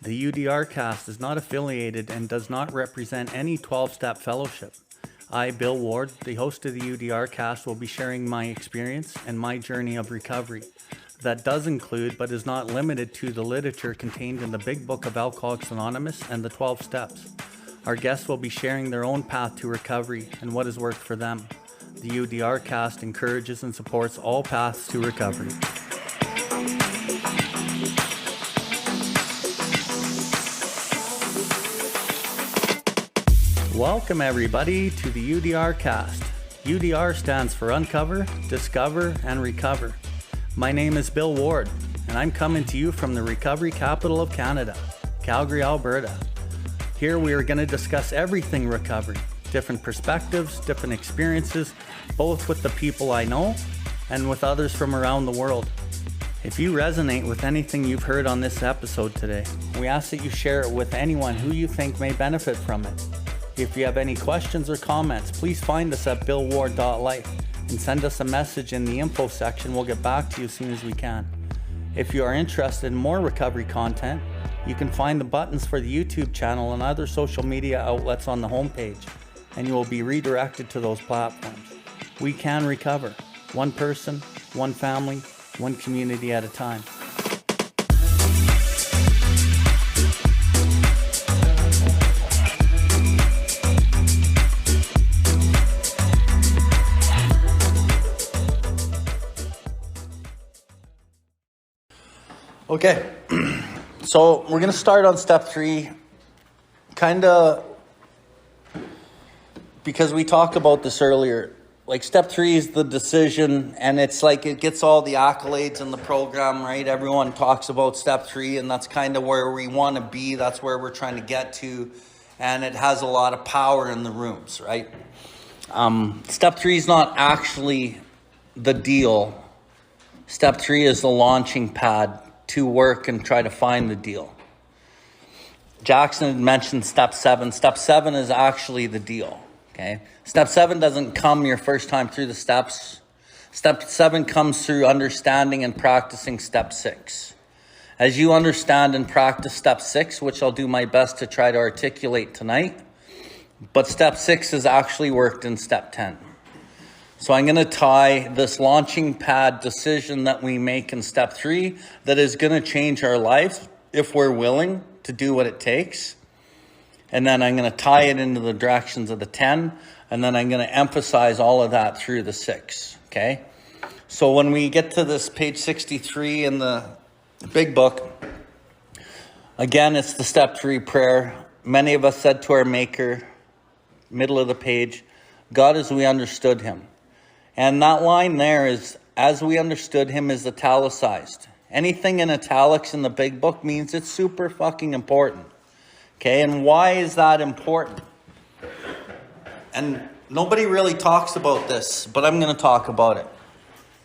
The UDRcast is not affiliated and does not represent any 12-step fellowship. I, Bill Ward, the host of the UDRcast, will be sharing my experience and my journey of recovery. That does include, but is not limited to, the literature contained in the Big Book of Alcoholics Anonymous and the 12 Steps. Our guests will be sharing their own path to recovery and what has worked for them. The UDRcast encourages and supports all paths to recovery. Welcome everybody to the UDRcast. UDR stands for Uncover, Discover, and Recover. My name is Bill Ward, and I'm coming to you from the recovery capital of Canada, Calgary, Alberta. Here we are going to discuss everything recovery, different perspectives, different experiences, both with the people I know and with others from around the world. If you resonate with anything you've heard on this episode today, we ask that you share it with anyone who you think may benefit from it. If you have any questions or comments, please find us at BILLWARDLIFE and send us a message in the info section. We'll get back to you as soon as we can. If you are interested in more recovery content, you can find the buttons for the YouTube channel and other social media outlets on the homepage, and you will be redirected to those platforms. We can recover, one person, one family, one community at a time. Okay, so we're going to start on step 3, kind of because we talked about this earlier. Like step 3 is the decision, and it's like it gets all the accolades in the program, right? Everyone talks about step 3, and that's kind of where we want to be. That's where we're trying to get to, and it has a lot of power in the rooms, right? Step 3 is not actually the deal. Step 3 is the launching pad to work and try to find the deal. Jackson had mentioned step 7. Step 7 is actually the deal, okay? Step 7 doesn't come your first time through the steps. Step 7 comes through understanding and practicing step 6. As you understand and practice step 6, which I'll do my best to try to articulate tonight, but step 6 is actually worked in step 10. So I'm going to tie this launching pad decision that we make in step 3 that is going to change our lives if we're willing to do what it takes. And then I'm going to tie it into the directions of the 10. And then I'm going to emphasize all of that through the 6. Okay. So when we get to this page 63 in the big book, again, it's the step 3 prayer. Many of us said to our Maker, middle of the page, God as we understood him. And that line there is, as we understood him, is italicized. Anything in italics in the big book means it's super fucking important. Okay, and why is that important? And nobody really talks about this, but I'm going to talk about it.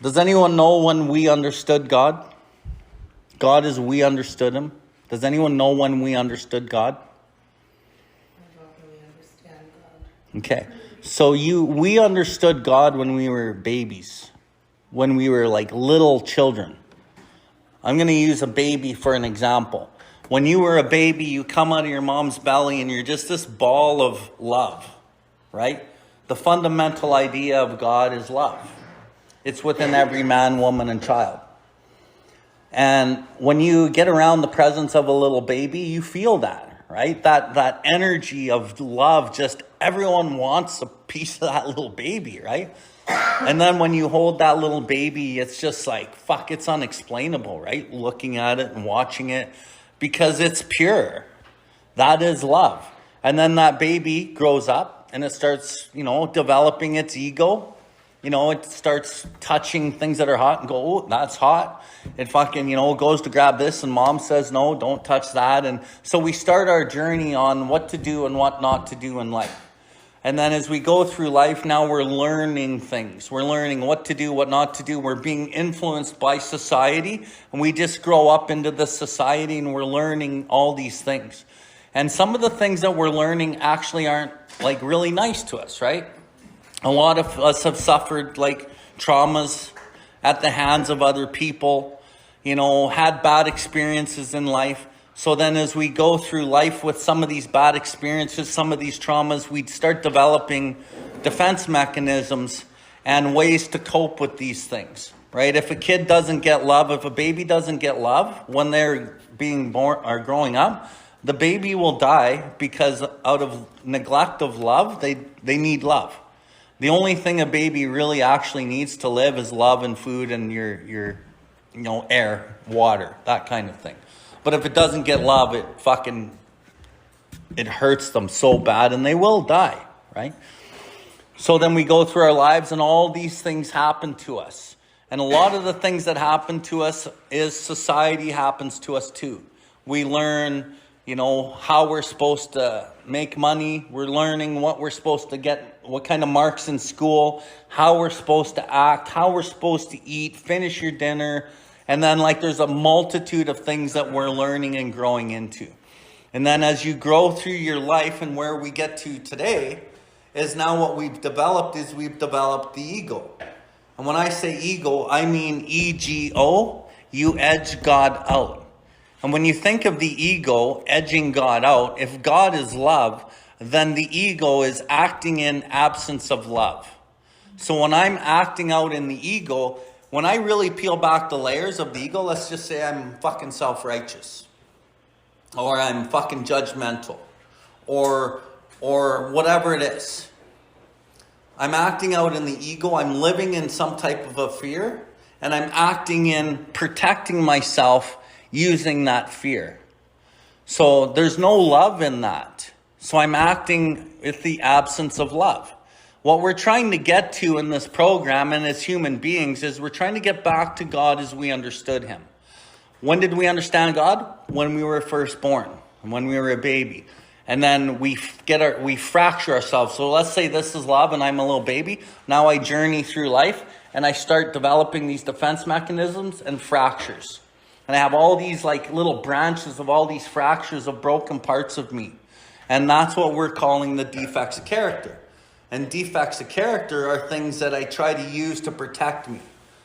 Does anyone know when we understood God? God as we understood him. Does anyone know when we understood God? I don't really understand God. Okay. So we understood God when we were babies, when we were like little children. I'm going to use a baby for an example. When you were a baby, you come out of your mom's belly and you're just this ball of love, right? The fundamental idea of God is love. It's within every man, woman, and child. And when you get around the presence of a little baby, you feel that, right? That energy of love, just everyone wants a piece of that little baby, right? And then when you hold that little baby, it's just like, fuck, it's unexplainable, right? Looking at it and watching it, because it's pure. That is love. And then that baby grows up and it starts, developing its ego. It starts touching things that are hot and go, oh, that's hot. It fucking, goes to grab this and mom says, no, don't touch that. And so we start our journey on what to do and what not to do in life. And then as we go through life, now we're learning things. We're learning what to do, what not to do. We're being influenced by society. And we just grow up into this society and we're learning all these things. And some of the things that we're learning actually aren't like really nice to us, right? A lot of us have suffered like traumas at the hands of other people, had bad experiences in life. So then as we go through life with some of these bad experiences, some of these traumas, we start developing defense mechanisms and ways to cope with these things, right? If a kid doesn't get love, if a baby doesn't get love when they're being born or growing up, the baby will die because out of neglect of love, they need love. The only thing a baby really actually needs to live is love and food and your air, water, that kind of thing. But if it doesn't get love, it hurts them so bad and they will die, right? So then we go through our lives and all these things happen to us. And a lot of the things that happen to us is society happens to us too. We learn, how we're supposed to make money. We're learning what we're supposed to get, what kind of marks in school, how we're supposed to act, how we're supposed to eat, finish your dinner. And then there's a multitude of things that we're learning and growing into. And then as you grow through your life and where we get to today is now what we've developed the ego. And when I say ego, I mean ego, you edge God out. And when you think of the ego edging God out, if God is love, then the ego is acting in absence of love. So when I'm acting out in the ego, when I really peel back the layers of the ego, let's just say I'm fucking self-righteous. Or I'm fucking judgmental. Or whatever it is. I'm acting out in the ego. I'm living in some type of a fear. And I'm acting in protecting myself using that fear. So there's no love in that. So I'm acting with the absence of love. What we're trying to get to in this program and as human beings is we're trying to get back to God as we understood him. When did we understand God? When we were first born, when we were a baby. And then we fracture ourselves. So let's say this is love and I'm a little baby. Now I journey through life and I start developing these defense mechanisms and fractures. And I have all these little branches of all these fractures of broken parts of me. And that's what we're calling the defects of character. And defects of character are things that I try to use to protect me.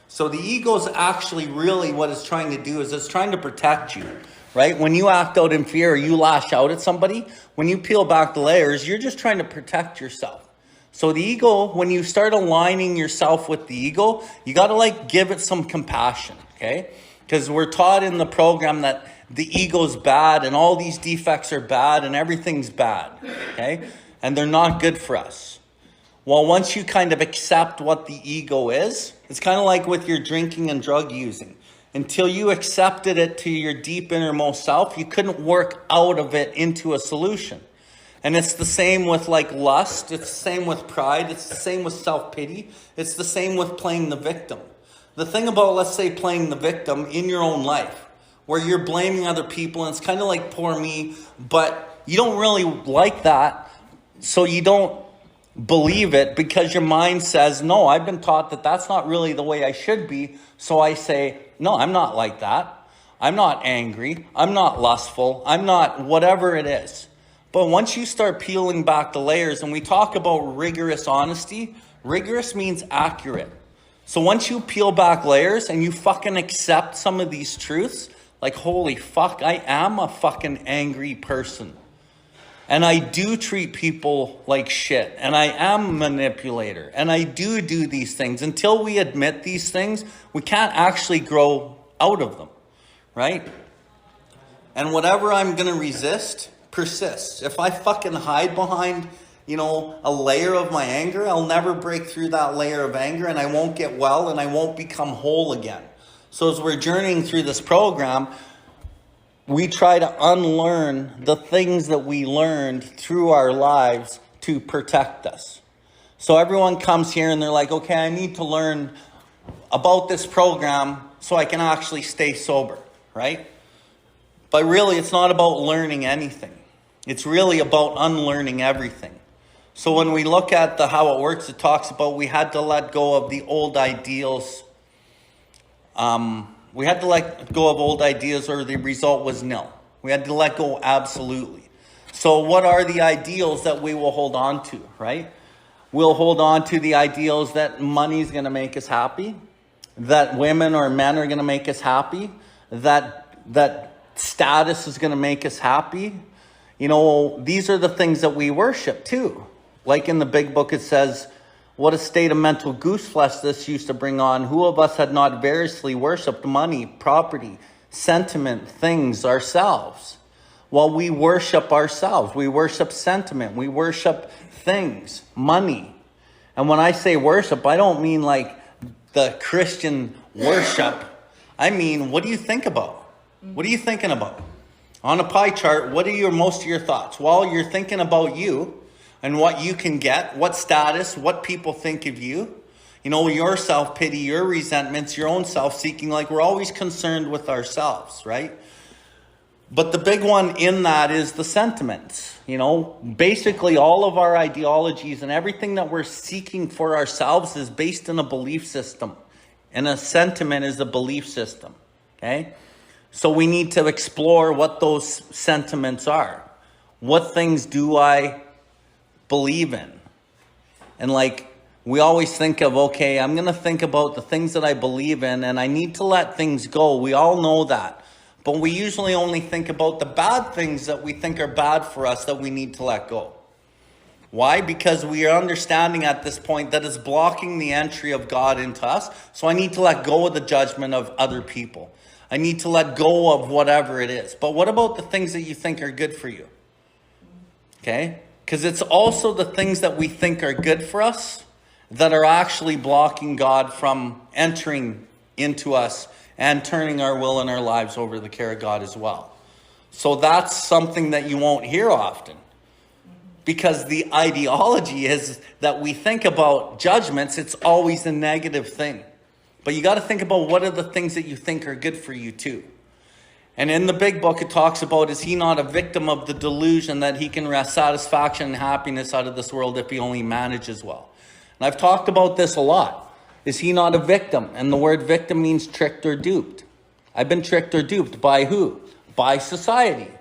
So the ego is actually really what it's trying to do is it's trying to protect you, right? When you act out in fear or you lash out at somebody, when you peel back the layers, you're just trying to protect yourself. So the ego, when you start aligning yourself with the ego, you got to give it some compassion, okay? Because we're taught in the program that the ego's bad and all these defects are bad and everything's bad, okay? And they're not good for us. Well, once you kind of accept what the ego is, it's kind of like with your drinking and drug using. Until you accepted it to your deep innermost self, you couldn't work out of it into a solution. And it's the same with lust, it's the same with pride, it's the same with self-pity, it's the same with playing the victim. The thing about, let's say, playing the victim in your own life, where you're blaming other people, and it's kind of like poor me, but you don't really like that, so you don't believe it because your mind says, no, I've been taught that that's not really the way I should be, so I say, no, I'm not like that. I'm not angry. I'm not lustful. I'm not whatever it is. But once you start peeling back the layers, and we talk about rigorous honesty, rigorous means accurate. So once you peel back layers and you fucking accept some of these truths, holy fuck, I am a fucking angry person. And I do treat people like shit. And I am a manipulator. And I do these things. Until we admit these things, we can't actually grow out of them, right? And whatever I'm going to resist persists. If I fucking hide behind a layer of my anger, I'll never break through that layer of anger and I won't get well and I won't become whole again. So as we're journeying through this program, we try to unlearn the things that we learned through our lives to protect us. So everyone comes here and they're like, okay, I need to learn about this program so I can actually stay sober, right? But really, it's not about learning anything. It's really about unlearning everything. So when we look at how it works, it talks about we had to let go of the old ideals. We had to let go of old ideas or the result was nil. We had to let go absolutely. So what are the ideals that we will hold on to, right? We'll hold on to the ideals that money's going to make us happy, that women or men are going to make us happy, that status is going to make us happy. You know, these are the things that we worship too. Like in the big book, it says, what a state of mental goose flesh this used to bring on. Who of us had not variously worshipped money, property, sentiment, things, ourselves? Well, we worship ourselves. We worship sentiment. We worship things, money. And when I say worship, I don't mean like the Christian worship. I mean, what do you think about? What are you thinking about? On a pie chart, what are most of your thoughts? Well, you're thinking about you and what you can get, what status, what people think of you. You know, your self-pity, your resentments, your own self-seeking. Like, we're always concerned with ourselves, right? But the big one in that is the sentiments. You know, basically all of our ideologies and everything that we're seeking for ourselves is based in a belief system. And a sentiment is a belief system, okay? So we need to explore what those sentiments are. What things do I believe in? And like, we always think of, okay, I'm going to think about the things that I believe in, and I need to let things go. We all know that. But we usually only think about the bad things that we think are bad for us that we need to let go. Why? Because we are understanding at this point that it's blocking the entry of God into us. So I need to let go of the judgment of other people. I need to let go of whatever it is. But what about the things that you think are good for you? Okay? Because it's also the things that we think are good for us that are actually blocking God from entering into us and turning our will and our lives over to the care of God as well. So that's something that you won't hear often. Because the ideology is that we think about judgments, it's always a negative thing. But you got to think about what are the things that you think are good for you too. And in the big book, it talks about, is he not a victim of the delusion that he can wrest satisfaction and happiness out of this world if he only manages well? And I've talked about this a lot. Is he not a victim? And the word victim means tricked or duped. I've been tricked or duped by who? By society.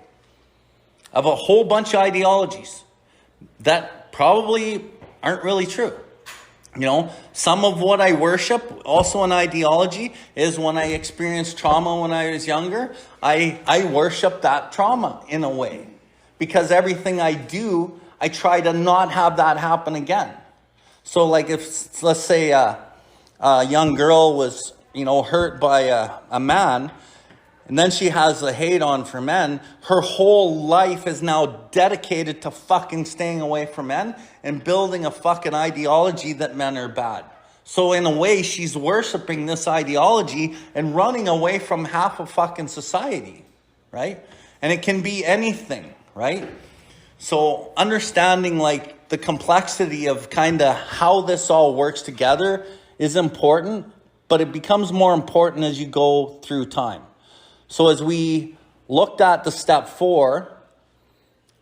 Of a whole bunch of ideologies that probably aren't really true. You know, some of what I worship, also an ideology, is when I experienced trauma when I was younger, I worship that trauma in a way. Because everything I do, I try to not have that happen again. So like if, let's say a young girl was, you know, hurt by a man, and then she has a hate on for men, her whole life is now dedicated to fucking staying away from men and building a fucking ideology that men are bad. So in a way, she's worshiping this ideology and running away from half of fucking society, right? And it can be anything, right? So understanding like the complexity of kind of how this all works together is important, but it becomes more important as you go through time. So as we looked at the step 4,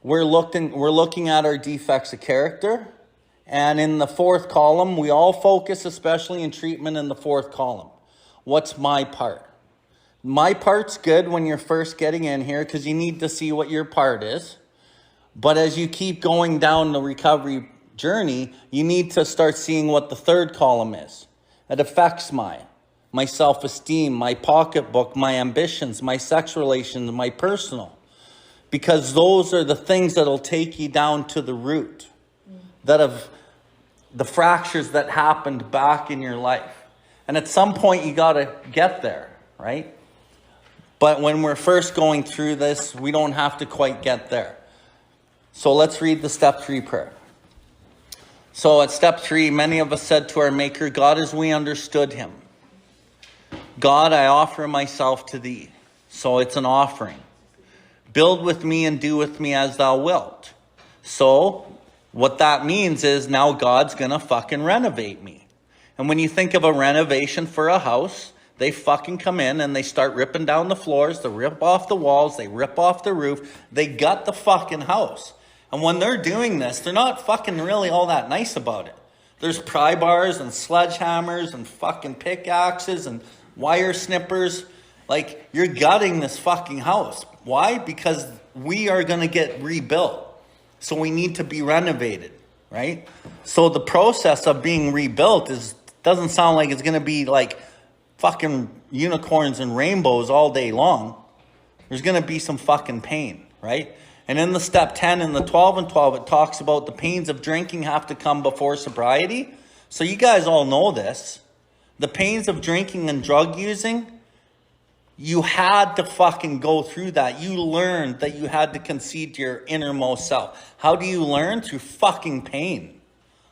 we're looking at our defects of character. And in the 4th column, we all focus, especially in treatment, in the 4th column. What's my part? My part's good when you're first getting in here because you need to see what your part is. But as you keep going down the recovery journey, you need to start seeing what the 3rd column is. It affects my self-esteem, my pocketbook, my ambitions, my sex relations, my personal. Because those are the things that'll take you down to the root. That of the fractures that happened back in your life. And at some point you got to get there, right? But when we're first going through this, we don't have to quite get there. So let's read the step 3 prayer. So at step 3, many of us said to our Maker, God, as we understood him, God, I offer myself to thee. So it's an offering. Build with me and do with me as thou wilt. So what that means is now God's going to fucking renovate me. And when you think of a renovation for a house, they fucking come in and they start ripping down the floors, they rip off the walls, they rip off the roof. They gut the fucking house. And when they're doing this, they're not fucking really all that nice about it. There's pry bars and sledgehammers and fucking pickaxes and wire snippers. Like, you're gutting this fucking house. Why? Because we are going to get rebuilt. So we need to be renovated, right? So the process of being rebuilt doesn't sound like it's going to be like fucking unicorns and rainbows all day long. there's going to be some fucking pain, right? And in the step 10 and the 12 and 12, it talks about the pains of drinking have to come before sobriety. So you guys all know this. The pains of drinking and drug using, you had to fucking go through that. You learned that you had to concede to your innermost self. How do you learn? Through fucking pain.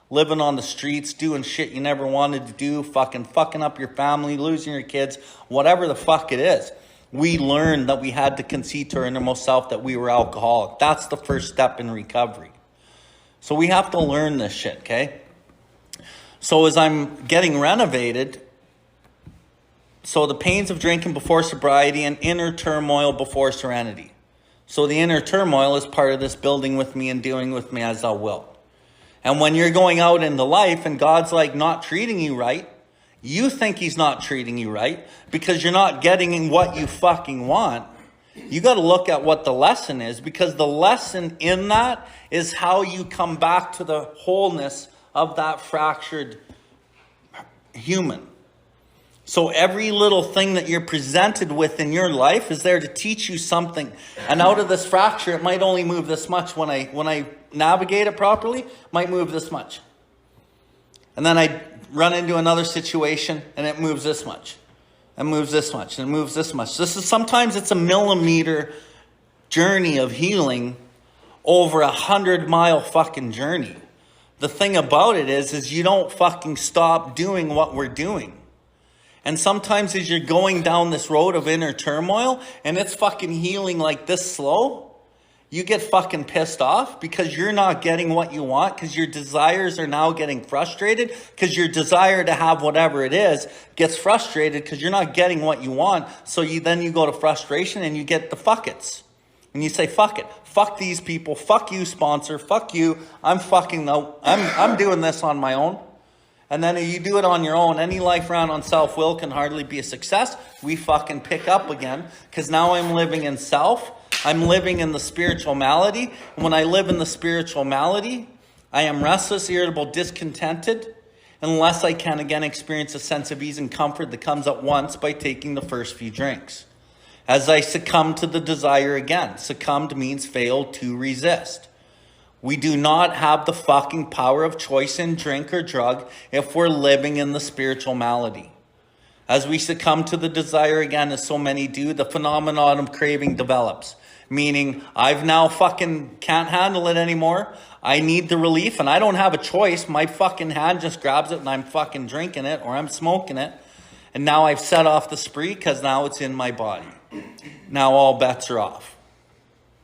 Living on the streets, doing shit you never wanted to do, fucking up your family, losing your kids, whatever the fuck it is. We learned that we had to concede to our innermost self that we were alcoholic. That's the first step in recovery. So we have to learn this shit, okay? So as I'm getting renovated, so the pains of drinking before sobriety and inner turmoil before serenity. So the inner turmoil is part of this building with me and doing with me as thou wilt. And when you're going out into life and God's like not treating you right, you think he's not treating you right because you're not getting what you fucking want. You got to look at what the lesson is, because the lesson in that is how you come back to the wholeness of that fractured human. So every little thing that you're presented with in your life is there to teach you something. And out of this fracture, it might only move this much. When I navigate it properly, it might move this much. And then I run into another situation and it moves this much. And moves this much. And it moves this much. Sometimes it's a millimeter journey of healing over 100-mile fucking journey. The thing about it is you don't fucking stop doing what we're doing. And sometimes as you're going down this road of inner turmoil and it's fucking healing like this slow, you get fucking pissed off because you're not getting what you want, because your desires are now getting frustrated, because your desire to have whatever it is gets frustrated because you're not getting what you want. So then you go to frustration and you get the fuck it's. And you say, fuck it. Fuck these people. Fuck you, sponsor. Fuck you. I'm doing this on my own. And then if you do it on your own, any life round on self-will can hardly be a success. We fucking pick up again because now I'm living in self. I'm living in the spiritual malady. And when I live in the spiritual malady, I am restless, irritable, discontented, unless I can again experience a sense of ease and comfort that comes at once by taking the first few drinks. As I succumb to the desire again. Succumbed means failed to resist. We do not have the fucking power of choice in drink or drug if we're living in the spiritual malady. As we succumb to the desire again, as so many do, the phenomenon of craving develops. Meaning, I've now fucking can't handle it anymore. I need the relief and I don't have a choice. My fucking hand just grabs it and I'm fucking drinking it or I'm smoking it. And now I've set off the spree because now it's in my body. Now all bets are off.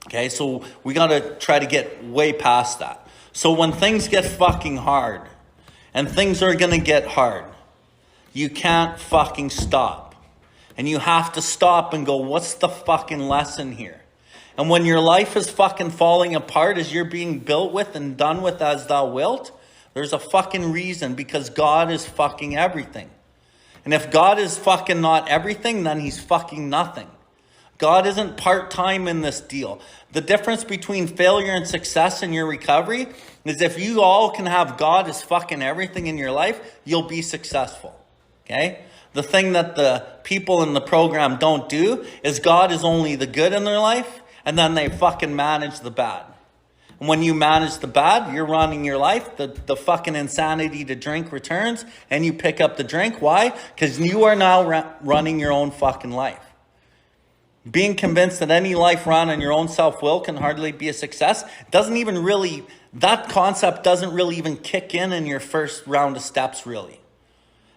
Okay, so we got to try to get way past that. So when things get fucking hard, and things are going to get hard, you can't fucking stop. And you have to stop and go, what's the fucking lesson here? And when your life is fucking falling apart as you're being built with and done with as thou wilt, there's a fucking reason, because God is fucking everything. And if God is fucking not everything, then he's fucking nothing. God isn't part-time in this deal. The difference between failure and success in your recovery is if you all can have God as fucking everything in your life, you'll be successful. Okay? The thing that the people in the program don't do is God is only the good in their life, and then they fucking manage the bad. And when you manage the bad, you're running your life. The fucking insanity to drink returns, and you pick up the drink. Why? Because you are now running your own fucking life. Being convinced that any life run on your own self-will can hardly be a success that concept doesn't really even kick in your first round of steps, really.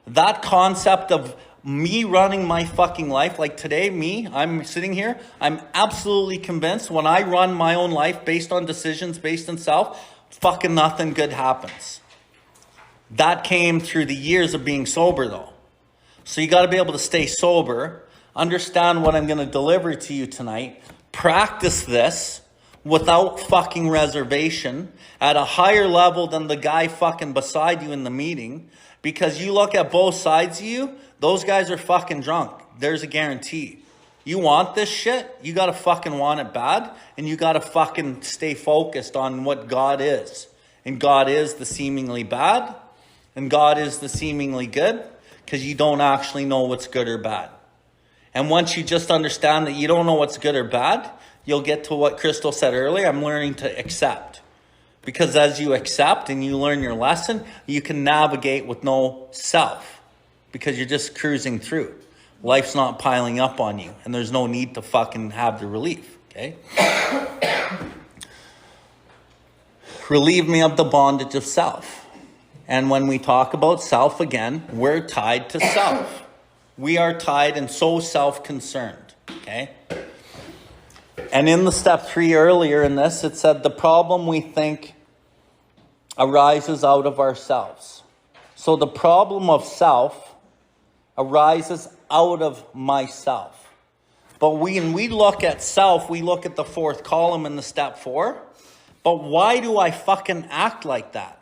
That concept of me running my fucking life, like today, I'm sitting here, I'm absolutely convinced when I run my own life based on decisions, based on self, fucking nothing good happens. That came through the years of being sober, though. So you got to be able to stay sober. Understand what I'm going to deliver to you tonight. Practice this without fucking reservation at a higher level than the guy fucking beside you in the meeting. Because you look at both sides of you, those guys are fucking drunk. There's a guarantee. You want this shit, you got to fucking want it bad. And you got to fucking stay focused on what God is. And God is the seemingly bad. And God is the seemingly good. Because you don't actually know what's good or bad. And once you just understand that you don't know what's good or bad, you'll get to what Crystal said earlier. I'm learning to accept. Because as you accept and you learn your lesson, you can navigate with no self. Because you're just cruising through. Life's not piling up on you. And there's no need to fucking have the relief. Okay? Relieve me of the bondage of self. And when we talk about self again, we're tied to self. We are tied and so self-concerned. Okay? And in the step 3 earlier in this, it said the problem we think arises out of ourselves. So the problem of self arises out of myself. But when we look at self, we look at the 4th column in the step 4. But why do I fucking act like that?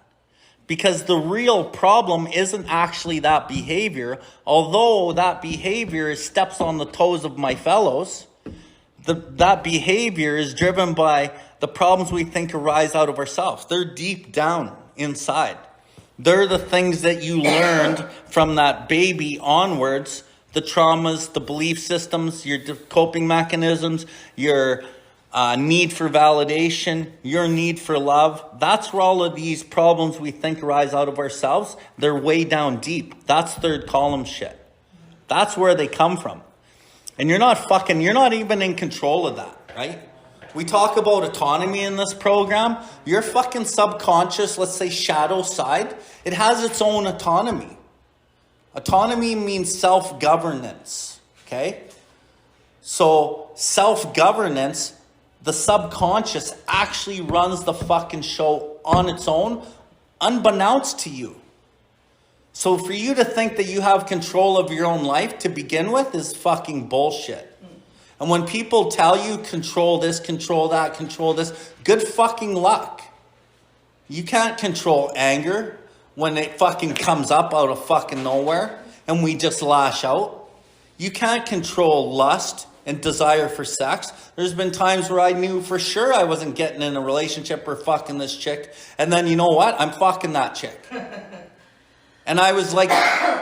Because the real problem isn't actually that behavior. Although that behavior steps on the toes of my fellows, that behavior is driven by the problems we think arise out of ourselves. They're deep down inside. They're the things that you learned from that baby onwards. The traumas, the belief systems, your coping mechanisms, your need for validation, your need for love. That's where all of these problems we think arise out of ourselves. They're way down deep. That's 3rd column shit. That's where they come from. And you're not even in control of that, right? We talk about autonomy in this program. Your fucking subconscious, let's say shadow side, it has its own autonomy. Autonomy means self-governance, okay? So self-governance, the subconscious actually runs the fucking show on its own, unbeknownst to you. So for you to think that you have control of your own life to begin with is fucking bullshit. And when people tell you control this, control that, control this, good fucking luck. You can't control anger when it fucking comes up out of fucking nowhere and we just lash out. You can't control lust and desire for sex. There's been times where I knew for sure I wasn't getting in a relationship or fucking this chick. And then you know what? I'm fucking that chick. And I was like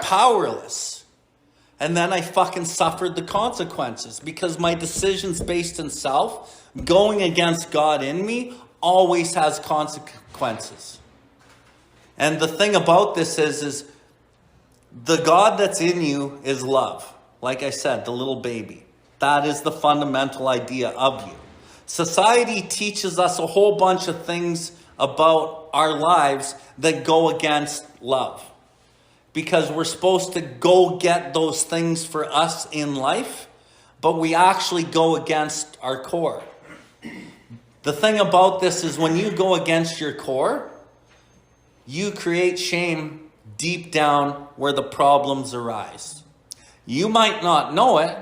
powerless. And then I fucking suffered the consequences because my decisions based in self, going against God in me, always has consequences. And the thing about this is the God that's in you is love. Like I said, the little baby. That is the fundamental idea of you. Society teaches us a whole bunch of things about our lives that go against love. Because we're supposed to go get those things for us in life, but we actually go against our core. The thing about this is when you go against your core, you create shame deep down where the problems arise. You might not know it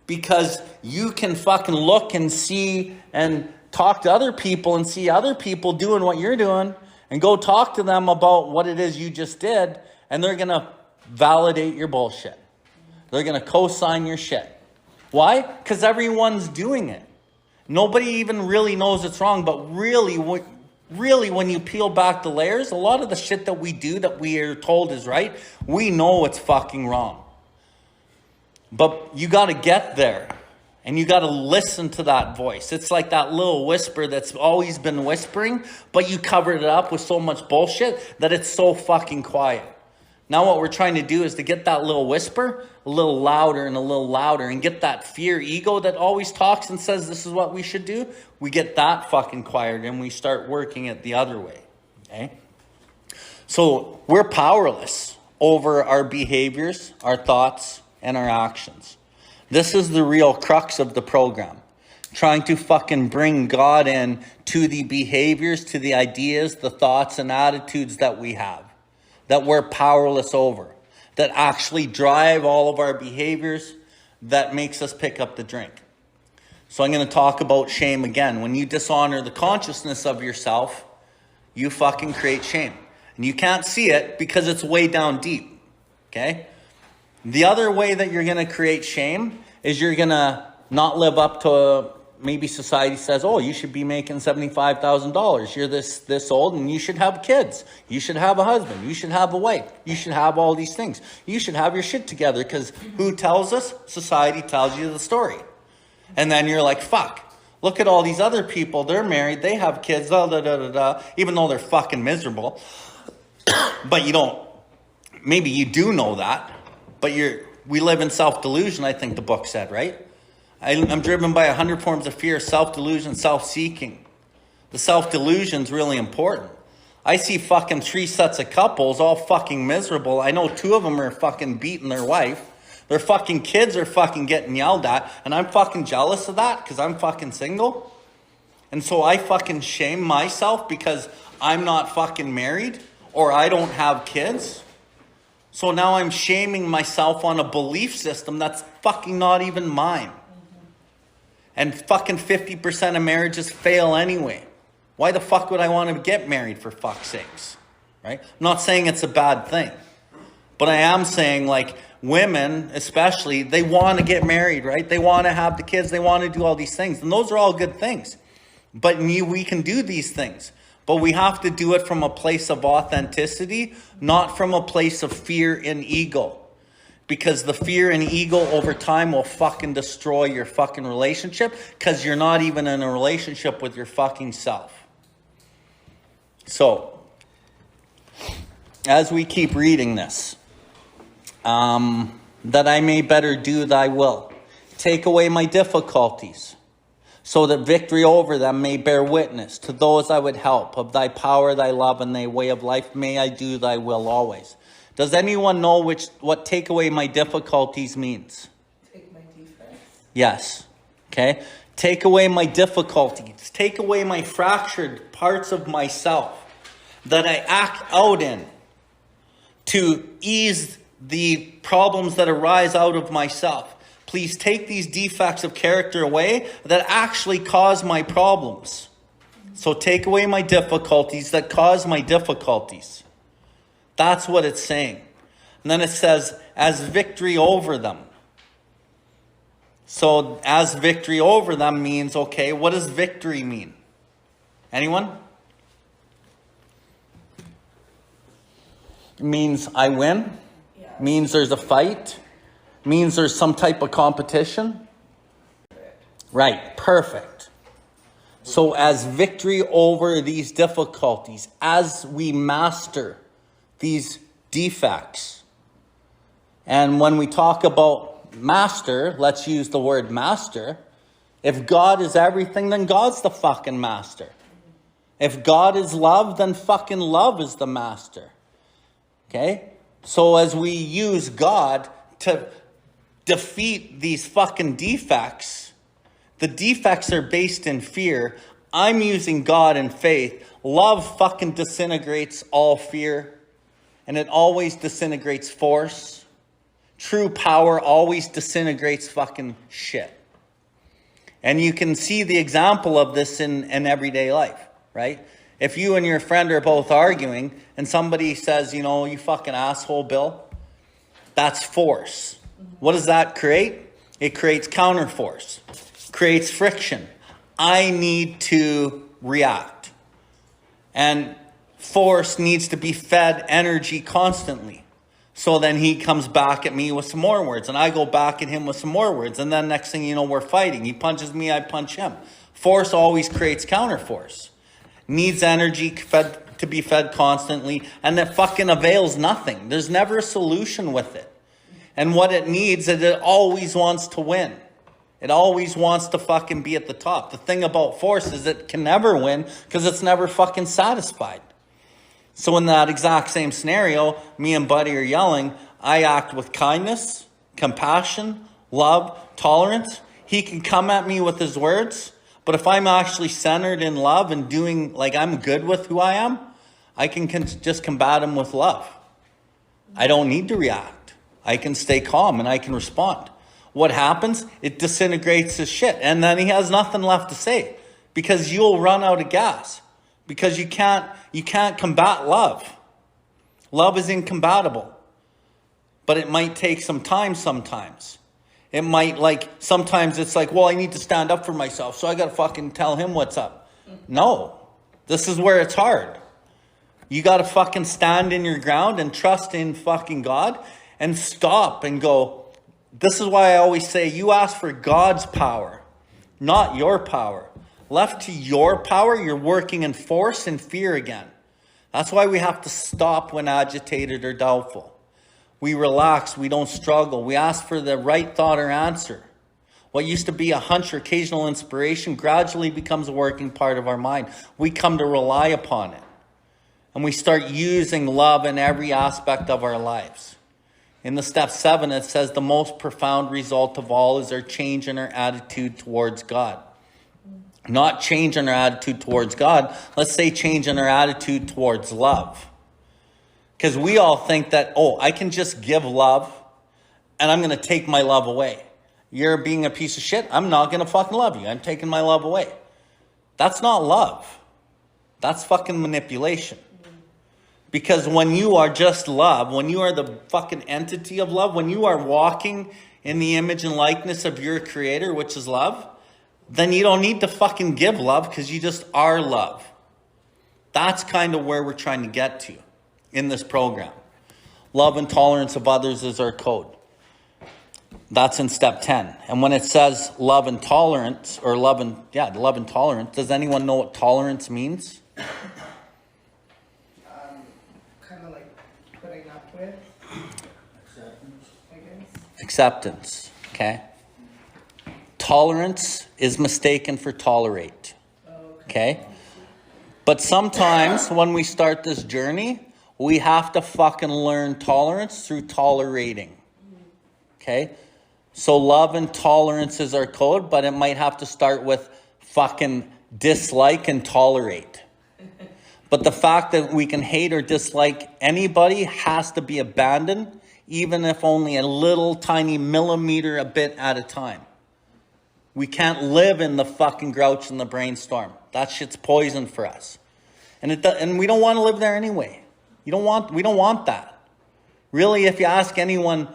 because you can fucking look and see and talk to other people and see other people doing what you're doing and go talk to them about what it is you just did. And they're going to validate your bullshit. They're going to co-sign your shit. Why? Because everyone's doing it. Nobody even really knows it's wrong. But really, when you peel back the layers, a lot of the shit that we do that we are told is right, we know it's fucking wrong. But you got to get there. And you got to listen to that voice. It's like that little whisper that's always been whispering, but you covered it up with so much bullshit that it's so fucking quiet. Now what we're trying to do is to get that little whisper a little louder and get that fear ego that always talks and says this is what we should do. We get that fucking quiet and we start working it the other way. Okay? So we're powerless over our behaviors, our thoughts, and our actions. This is the real crux of the program. Trying to fucking bring God in to the behaviors, to the ideas, the thoughts, and attitudes that we have. That we're powerless over, that actually drive all of our behaviors, that makes us pick up the drink. So I'm going to talk about shame again. When you dishonor the consciousness of yourself, you fucking create shame. And you can't see it because it's way down deep, okay? The other way that you're going to create shame is you're going to not live up to maybe society says, oh, you should be making $75,000. You're this old and you should have kids. You should have a husband. You should have a wife. You should have all these things. You should have your shit together, because who tells us? Society tells you the story. And then you're like, fuck, look at all these other people. They're married. They have kids, even though they're fucking miserable. But you don't, maybe you do know that, but we live in self-delusion, I think the book said, right? I'm driven by 100 forms of fear, self-delusion, self-seeking. The self-delusion's really important. I see fucking 3 sets of couples all fucking miserable. I know 2 of them are fucking beating their wife. Their fucking kids are fucking getting yelled at. And I'm fucking jealous of that because I'm fucking single. And so I fucking shame myself because I'm not fucking married or I don't have kids. So now I'm shaming myself on a belief system that's fucking not even mine. And fucking 50% of marriages fail anyway. Why the fuck would I want to get married, for fuck's sakes? Right? I'm not saying it's a bad thing. But I am saying, like, women especially, they want to get married, right? They want to have the kids. They want to do all these things. And those are all good things. But we can do these things. But we have to do it from a place of authenticity, not from a place of fear and ego. Because the fear and ego over time will fucking destroy your fucking relationship, because you're not even in a relationship with your fucking self. So, as we keep reading this, that I may better do thy will. Take away my difficulties, so that victory over them may bear witness to those I would help. Of thy power, thy love, and thy way of life, may I do thy will always. Does anyone know what take away my difficulties means? Take my defects. Yes. Okay. Take away my difficulties. Take away my fractured parts of myself that I act out in to ease the problems that arise out of myself. Please take these defects of character away that actually cause my problems. So take away my difficulties that cause my difficulties. That's what it's saying. And then it says, as victory over them. So as victory over them means, okay, what does victory mean? Anyone? It means I win. Yeah. Means there's a fight. Means there's some type of competition. Right, perfect. So as victory over these difficulties, as we master these defects. And when we talk about master, let's use the word master. If God is everything, then God's the fucking master. If God is love, then fucking love is the master. Okay? So as we use God to defeat these fucking defects, the defects are based in fear. I'm using God in faith. Love fucking disintegrates all fear. And it always disintegrates force. True power always disintegrates fucking shit. And you can see the example of this in everyday life, right? If you and your friend are both arguing and somebody says, you know, you fucking asshole, Bill, that's force. What does that create? It creates counterforce, creates friction. I need to react. And force needs to be fed energy constantly. So then he comes back at me with some more words, and I go back at him with some more words. And then next thing you know, we're fighting. He punches me, I punch him. Force always creates counterforce. Needs energy to be fed constantly, and it fucking avails nothing. There's never a solution with it. And what it needs is it always wants to win. It always wants to fucking be at the top. The thing about force is it can never win because it's never fucking satisfied. So in that exact same scenario, me and Buddy are yelling. I act with kindness, compassion, love, tolerance. He can come at me with his words. But if I'm actually centered in love and doing like I'm good with who I am, I can just combat him with love. I don't need to react. I can stay calm and I can respond. What happens? It disintegrates his shit. And then he has nothing left to say because you'll run out of gas. Because you can't combat love. Love is incompatible. But it might take some time sometimes. It might, like, sometimes it's like, well, I need to stand up for myself, so I got to fucking tell him what's up. No, this is where it's hard. You got to fucking stand in your ground and trust in fucking God and stop and go. This is why I always say you ask for God's power, not your power. Left to your power, you're working in force and fear again. That's why we have to stop when agitated or doubtful. We relax, we don't struggle. We ask for the right thought or answer. What used to be a hunch or occasional inspiration gradually becomes a working part of our mind. We come to rely upon it. And we start using love in every aspect of our lives. In the step 7, it says the most profound result of all is our change in our attitude towards God. Not change in our attitude towards God. Let's say change in our attitude towards love. Because we all think that, oh, I can just give love and I'm going to take my love away. You're being a piece of shit. I'm not going to fucking love you. I'm taking my love away. That's not love. That's fucking manipulation. Because when you are just love, when you are the fucking entity of love, when you are walking in the image and likeness of your creator, which is love, then you don't need to fucking give love because you just are love. That's kind of where we're trying to get to in this program. Love and tolerance of others is our code. That's in step 10. And when it says love and tolerance, or love and tolerance, does anyone know what tolerance means? Kind of like putting up with. Acceptance. I guess. Acceptance, okay? Tolerance is mistaken for tolerate, okay? But sometimes when we start this journey, we have to fucking learn tolerance through tolerating, okay? So love and tolerance is our code, but it might have to start with fucking dislike and tolerate. But the fact that we can hate or dislike anybody has to be abandoned, even if only a little tiny millimeter a bit at a time. We can't live in the fucking grouch and the brainstorm. That shit's poison for us. And we don't want to live there anyway. We don't want that. Really, if you ask anyone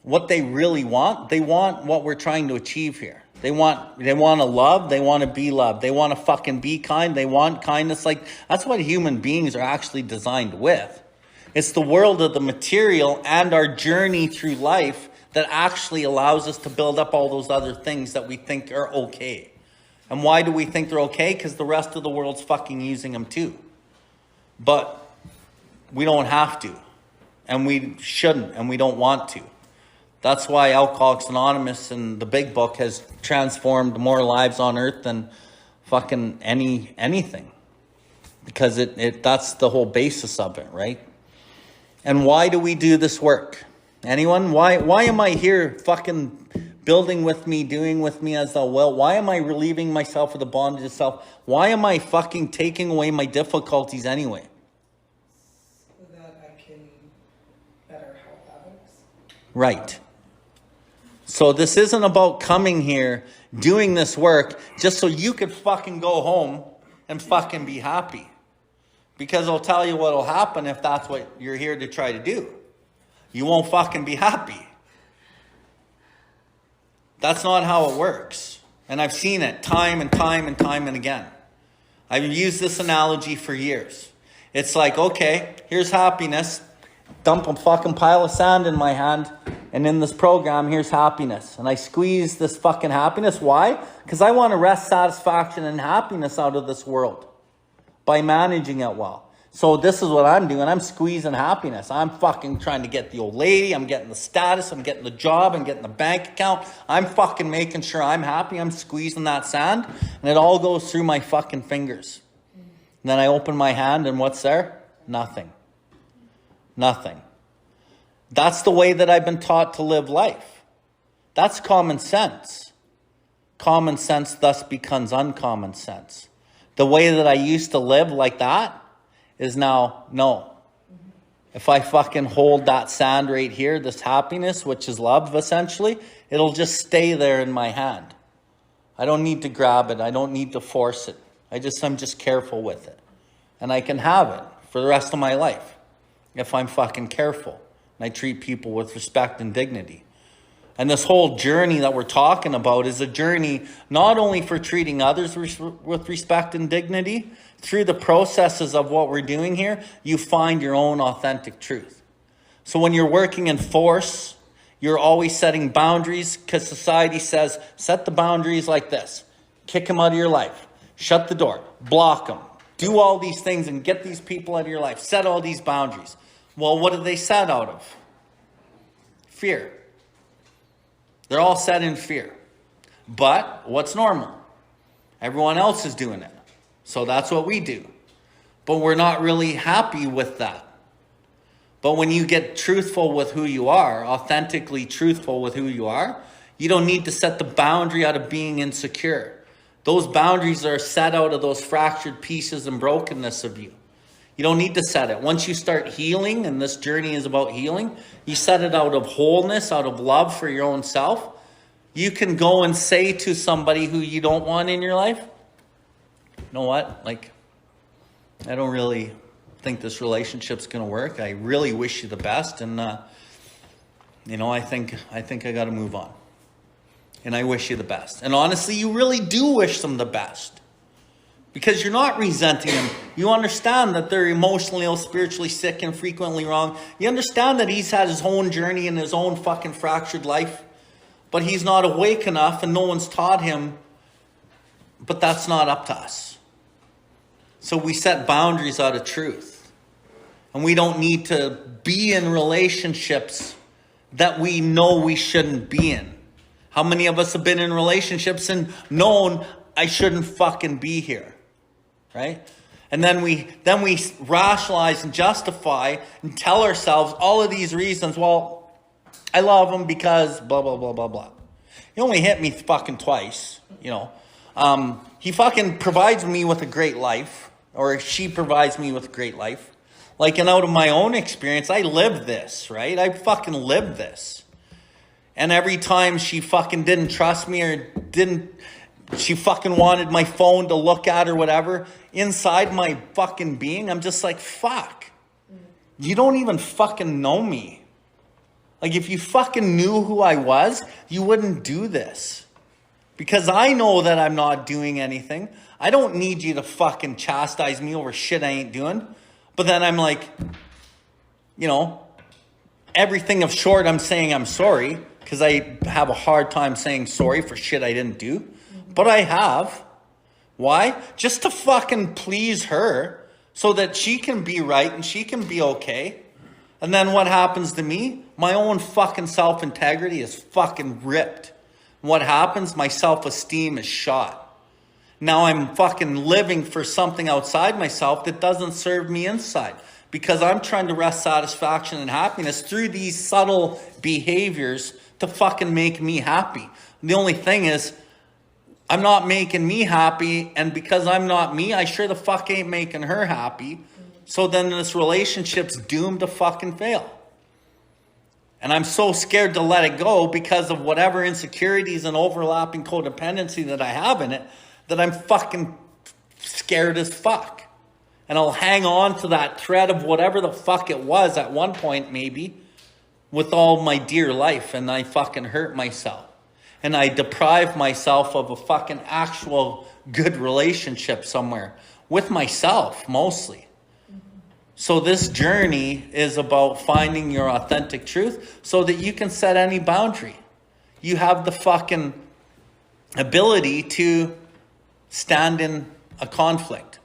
what they really want, they want what we're trying to achieve here. They want to love, they want to be loved. They want to fucking be kind, they want kindness. Like, that's what human beings are actually designed with. It's the world of the material and our journey through life that actually allows us to build up all those other things that we think are okay. And why do we think they're okay? Because the rest of the world's fucking using them too. But we don't have to. And we shouldn't. And we don't want to. That's why Alcoholics Anonymous and the big book has transformed more lives on earth than fucking anything. Because that's the whole basis of it, right? And why do we do this work? Anyone? Why am I here fucking building with me, doing with me as thou wilt? Why am I relieving myself of the bondage of self? Why am I fucking taking away my difficulties anyway? So that I can better help others. Right. So this isn't about coming here, doing this work, just so you could fucking go home and fucking be happy. Because I'll tell you what'll happen if that's what you're here to try to do. You won't fucking be happy. That's not how it works. And I've seen it time and time and time and again. I've used this analogy for years. It's like, okay, here's happiness. Dump a fucking pile of sand in my hand. And in this program, here's happiness. And I squeeze this fucking happiness. Why? Because I want to wrest satisfaction and happiness out of this world by managing it well. So this is what I'm doing. I'm squeezing happiness. I'm fucking trying to get the old lady. I'm getting the status. I'm getting the job. I'm getting the bank account. I'm fucking making sure I'm happy. I'm squeezing that sand. And it all goes through my fucking fingers. And then I open my hand and what's there? Nothing. Nothing. That's the way that I've been taught to live life. That's common sense. Common sense thus becomes uncommon sense. The way that I used to live like that is now, no. If I fucking hold that sand right here, this happiness, which is love essentially, it'll just stay there in my hand. I don't need to grab it. I don't need to force it. I'm just careful with it. And I can have it for the rest of my life if I'm fucking careful. And I treat people with respect and dignity. And this whole journey that we're talking about is a journey not only for treating others with respect and dignity. Through the processes of what we're doing here, you find your own authentic truth. So when you're working in force, you're always setting boundaries because society says, set the boundaries like this. Kick them out of your life. Shut the door. Block them. Do all these things and get these people out of your life. Set all these boundaries. Well, what do they set out of? Fear. They're all set in fear. But what's normal? Everyone else is doing it. So that's what we do. But we're not really happy with that. But when you get truthful with who you are, authentically truthful with who you are, you don't need to set the boundary out of being insecure. Those boundaries are set out of those fractured pieces and brokenness of you. You don't need to set it. Once you start healing, and this journey is about healing, you set it out of wholeness, out of love for your own self. You can go and say to somebody who you don't want in your life, you know what? Like, I don't really think this relationship's going to work. I really wish you the best. And, I think I got to move on. And I wish you the best. And honestly, you really do wish them the best. Because you're not resenting them. You understand that they're emotionally ill, spiritually sick, and frequently wrong. You understand that he's had his own journey in his own fucking fractured life. But he's not awake enough and no one's taught him. But that's not up to us. So we set boundaries out of truth. And we don't need to be in relationships that we know we shouldn't be in. How many of us have been in relationships and known I shouldn't fucking be here? Right? And then we rationalize and justify and tell ourselves all of these reasons. Well, I love him because blah, blah, blah, blah, blah. He only hit me fucking twice, He fucking provides me with a great life, or she provides me with a great life. Like, and out of my own experience, I lived this, right? I fucking lived this. And every time she fucking didn't trust me or she fucking wanted my phone to look at or whatever, inside my fucking being, I'm just like, fuck. You don't even fucking know me. Like, if you fucking knew who I was, you wouldn't do this. Because I know that I'm not doing anything. I don't need you to fucking chastise me over shit I ain't doing. But then I'm like, everything of short, I'm saying I'm sorry. Because I have a hard time saying sorry for shit I didn't do. But I have. Why? Just to fucking please her. So that she can be right and she can be okay. And then what happens to me? My own fucking self-integrity is fucking ripped. What happens? My self-esteem is shot. Now I'm fucking living for something outside myself that doesn't serve me inside. Because I'm trying to wrest satisfaction and happiness through these subtle behaviors to fucking make me happy. And the only thing is, I'm not making me happy. And because I'm not me, I sure the fuck ain't making her happy. So then this relationship's doomed to fucking fail. And I'm so scared to let it go because of whatever insecurities and overlapping codependency that I have in it, that I'm fucking scared as fuck. And I'll hang on to that thread of whatever the fuck it was at one point maybe with all my dear life, and I fucking hurt myself. And I deprive myself of a fucking actual good relationship somewhere with myself mostly. So this journey is about finding your authentic truth so that you can set any boundary. You have the fucking ability to stand in a conflict.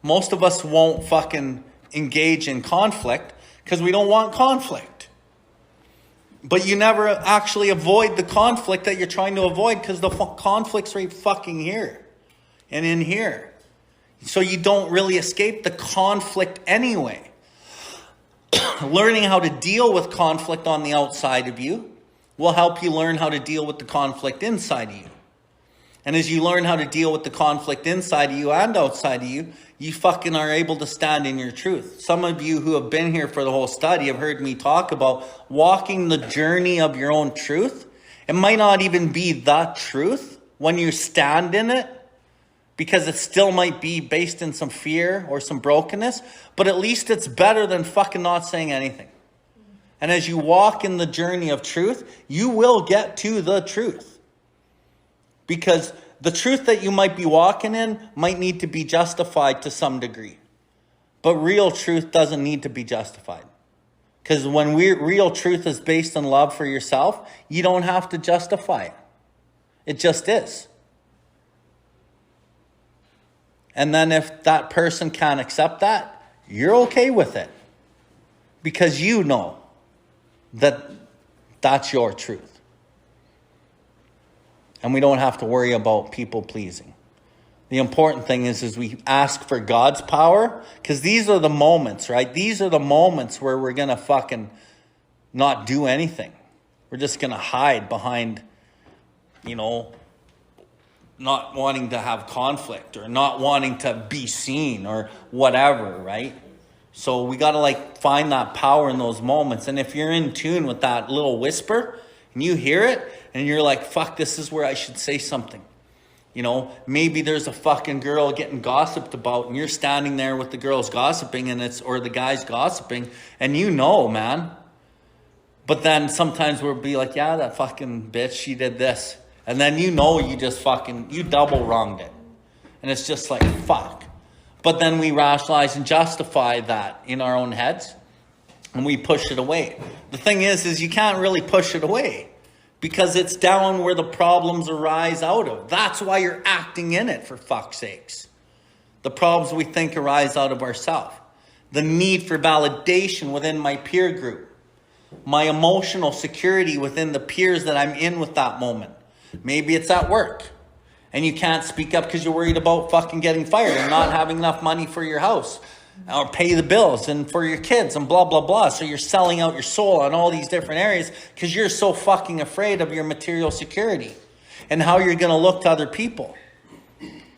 Most of us won't fucking engage in conflict because we don't want conflict. But you never actually avoid the conflict that you're trying to avoid because the conflict's right fucking here and in here. So you don't really escape the conflict anyway. Learning how to deal with conflict on the outside of you will help you learn how to deal with the conflict inside of you. And as you learn how to deal with the conflict inside of you and outside of you, you fucking are able to stand in your truth. Some of you who have been here for the whole study have heard me talk about walking the journey of your own truth. It might not even be the truth when you stand in it, because it still might be based in some fear or some brokenness, but at least it's better than fucking not saying anything. And as you walk in the journey of truth, you will get to the truth. Because the truth that you might be walking in might need to be justified to some degree. But real truth doesn't need to be justified. Because when real truth is based on love for yourself, you don't have to justify it. It just is. And then if that person can't accept that, you're okay with it. Because you know that that's your truth. And we don't have to worry about people pleasing. The important thing is we ask for God's power, because these are the moments, right? These are the moments where we're going to fucking not do anything. We're just going to hide behind, not wanting to have conflict or not wanting to be seen or whatever, right? So we got to find that power in those moments. And if you're in tune with that little whisper and you hear it and you're like, fuck, this is where I should say something. Maybe there's a fucking girl getting gossiped about and you're standing there with the girls gossiping or the guys gossiping and man. But then sometimes we'll be like, yeah, that fucking bitch, she did this. And then you just you double wronged it. And it's just like, fuck. But then we rationalize and justify that in our own heads. And we push it away. The thing is you can't really push it away. Because it's down where the problems arise out of. That's why you're acting in it, for fuck's sakes. The problems we think arise out of ourselves. The need for validation within my peer group. My emotional security within the peers that I'm in with that moment. Maybe it's at work. And you can't speak up because you're worried about fucking getting fired and not having enough money for your house. Or pay the bills and for your kids and blah, blah, blah. So you're selling out your soul on all these different areas because you're so fucking afraid of your material security and how you're going to look to other people.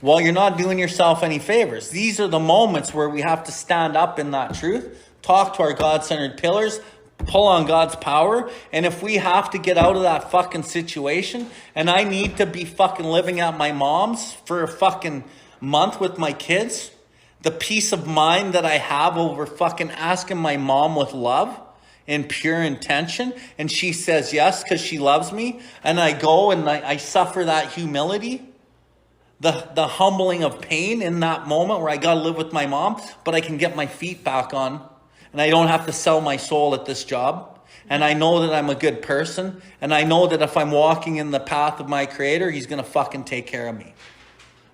Well, you're not doing yourself any favors. These are the moments where we have to stand up in that truth, talk to our God-centered pillars, pull on God's power. And if we have to get out of that fucking situation and I need to be fucking living at my mom's for a fucking month with my kids, the peace of mind that I have over fucking asking my mom with love and pure intention, and she says yes because she loves me, and I go and I suffer that humility, the humbling of pain in that moment where I got to live with my mom, but I can get my feet back on, and I don't have to sell my soul at this job, and I know that I'm a good person, and I know that if I'm walking in the path of my Creator, He's going to fucking take care of me.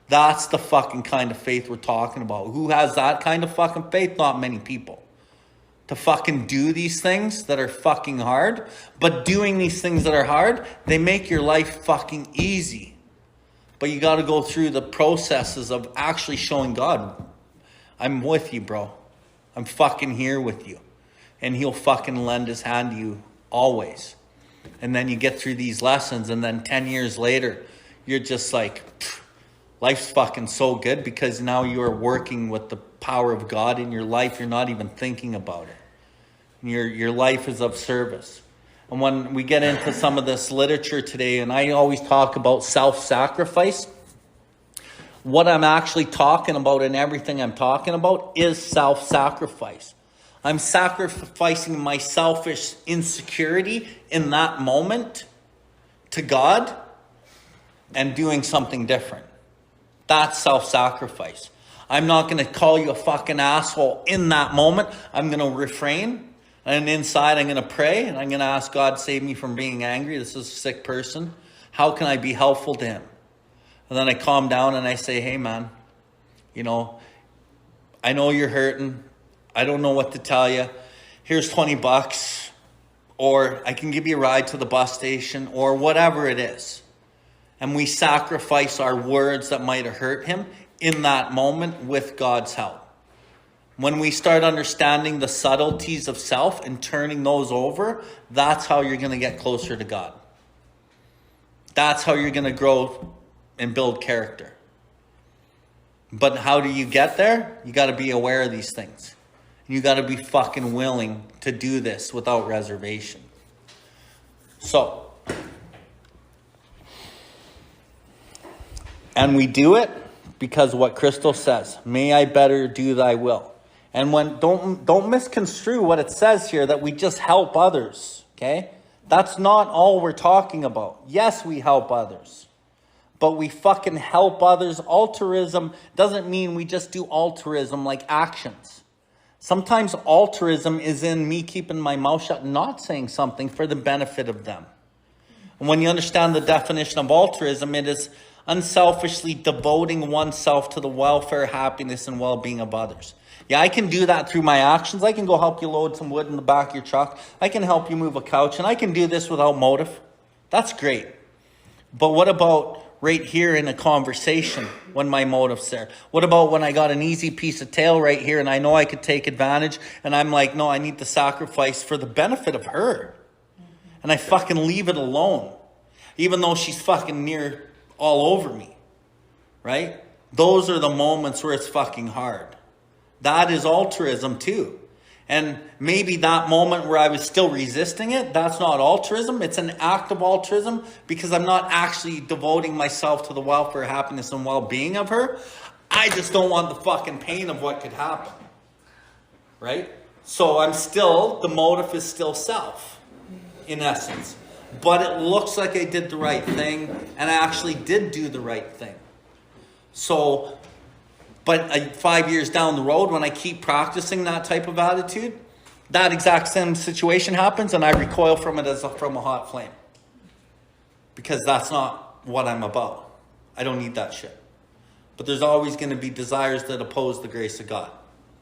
That's the fucking kind of faith we're talking about. Who has that kind of fucking faith? Not many people. To fucking do these things that are fucking hard. But doing these things that are hard, they make your life fucking easy. But you got to go through the processes of actually showing God, I'm with you, bro. I'm fucking here with you. And He'll fucking lend His hand to you always. And then you get through these lessons and then 10 years later, you're just like, life's fucking so good because now you are working with the power of God in your life. You're not even thinking about it. Your life is of service. And when we get into some of this literature today, and I always talk about self-sacrifice, what I'm actually talking about and everything I'm talking about is self-sacrifice. I'm sacrificing my selfish insecurity in that moment to God and doing something different. That's self-sacrifice. I'm not going to call you a fucking asshole in that moment. I'm going to refrain. And inside, I'm going to pray. And I'm going to ask God, save me from being angry. This is a sick person. How can I be helpful to him? And then I calm down and I say, hey, man, I know you're hurting. I don't know what to tell you. Here's $20. Or I can give you a ride to the bus station. Or whatever it is. And we sacrifice our words that might have hurt him in that moment with God's help. When we start understanding the subtleties of self and turning those over, that's how you're going to get closer to God. That's how you're going to grow and build character. But how do you get there? You got to be aware of these things. You got to be fucking willing to do this without reservation. So, and we do it because what Crystal says, may I better do thy will. And don't misconstrue what it says here that we just help others, okay? That's not all we're talking about. Yes, we help others, but we fucking help others. Altruism doesn't mean we just do altruism like actions. Sometimes altruism is in me keeping my mouth shut and not saying something for the benefit of them. And when you understand the definition of altruism, it is unselfishly devoting oneself to the welfare, happiness, and well-being of others. Yeah, I can do that through my actions. I can go help you load some wood in the back of your truck. I can help you move a couch, and I can do this without motive. That's great. But what about right here in a conversation when my motive's there? What about when I got an easy piece of tail right here and I know I could take advantage and I'm like, no, I need to sacrifice for the benefit of her. And I fucking leave it alone, even though she's fucking near all over me, right? Those are the moments where it's fucking hard. That is altruism too. And maybe that moment where I was still resisting it, that's not altruism. It's an act of altruism because I'm not actually devoting myself to the welfare, happiness, and well-being of her. I just don't want the fucking pain of what could happen, right? So the motive is still self, in essence. But it looks like I did the right thing, and I actually did do the right thing. So, but 5 years down the road, when I keep practicing that type of attitude, that exact same situation happens, and I recoil from it from a hot flame. Because that's not what I'm about. I don't need that shit. But there's always going to be desires that oppose the grace of God.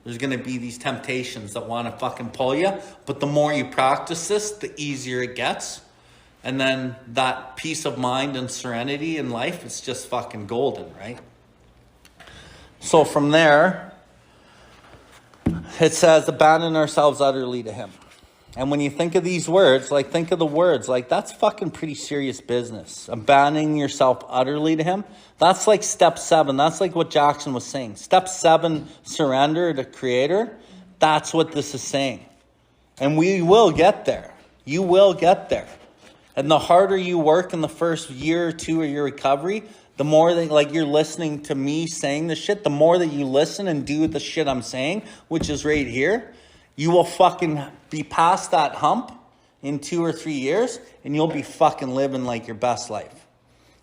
There's going to be these temptations that want to fucking pull you. But the more you practice this, the easier it gets. And then that peace of mind and serenity in life is just fucking golden, right? So from there, it says, abandon ourselves utterly to him. And when you think of these words, think of the words, that's fucking pretty serious business. Abandoning yourself utterly to him. That's like step 7. That's like what Jackson was saying. Step 7, surrender to Creator. That's what this is saying. And we will get there. You will get there. And the harder you work in the first year or two of your recovery, the more that you're listening to me saying the shit, the more that you listen and do the shit I'm saying, which is right here, you will fucking be past that hump in 2 or 3 years, and you'll be fucking living like your best life.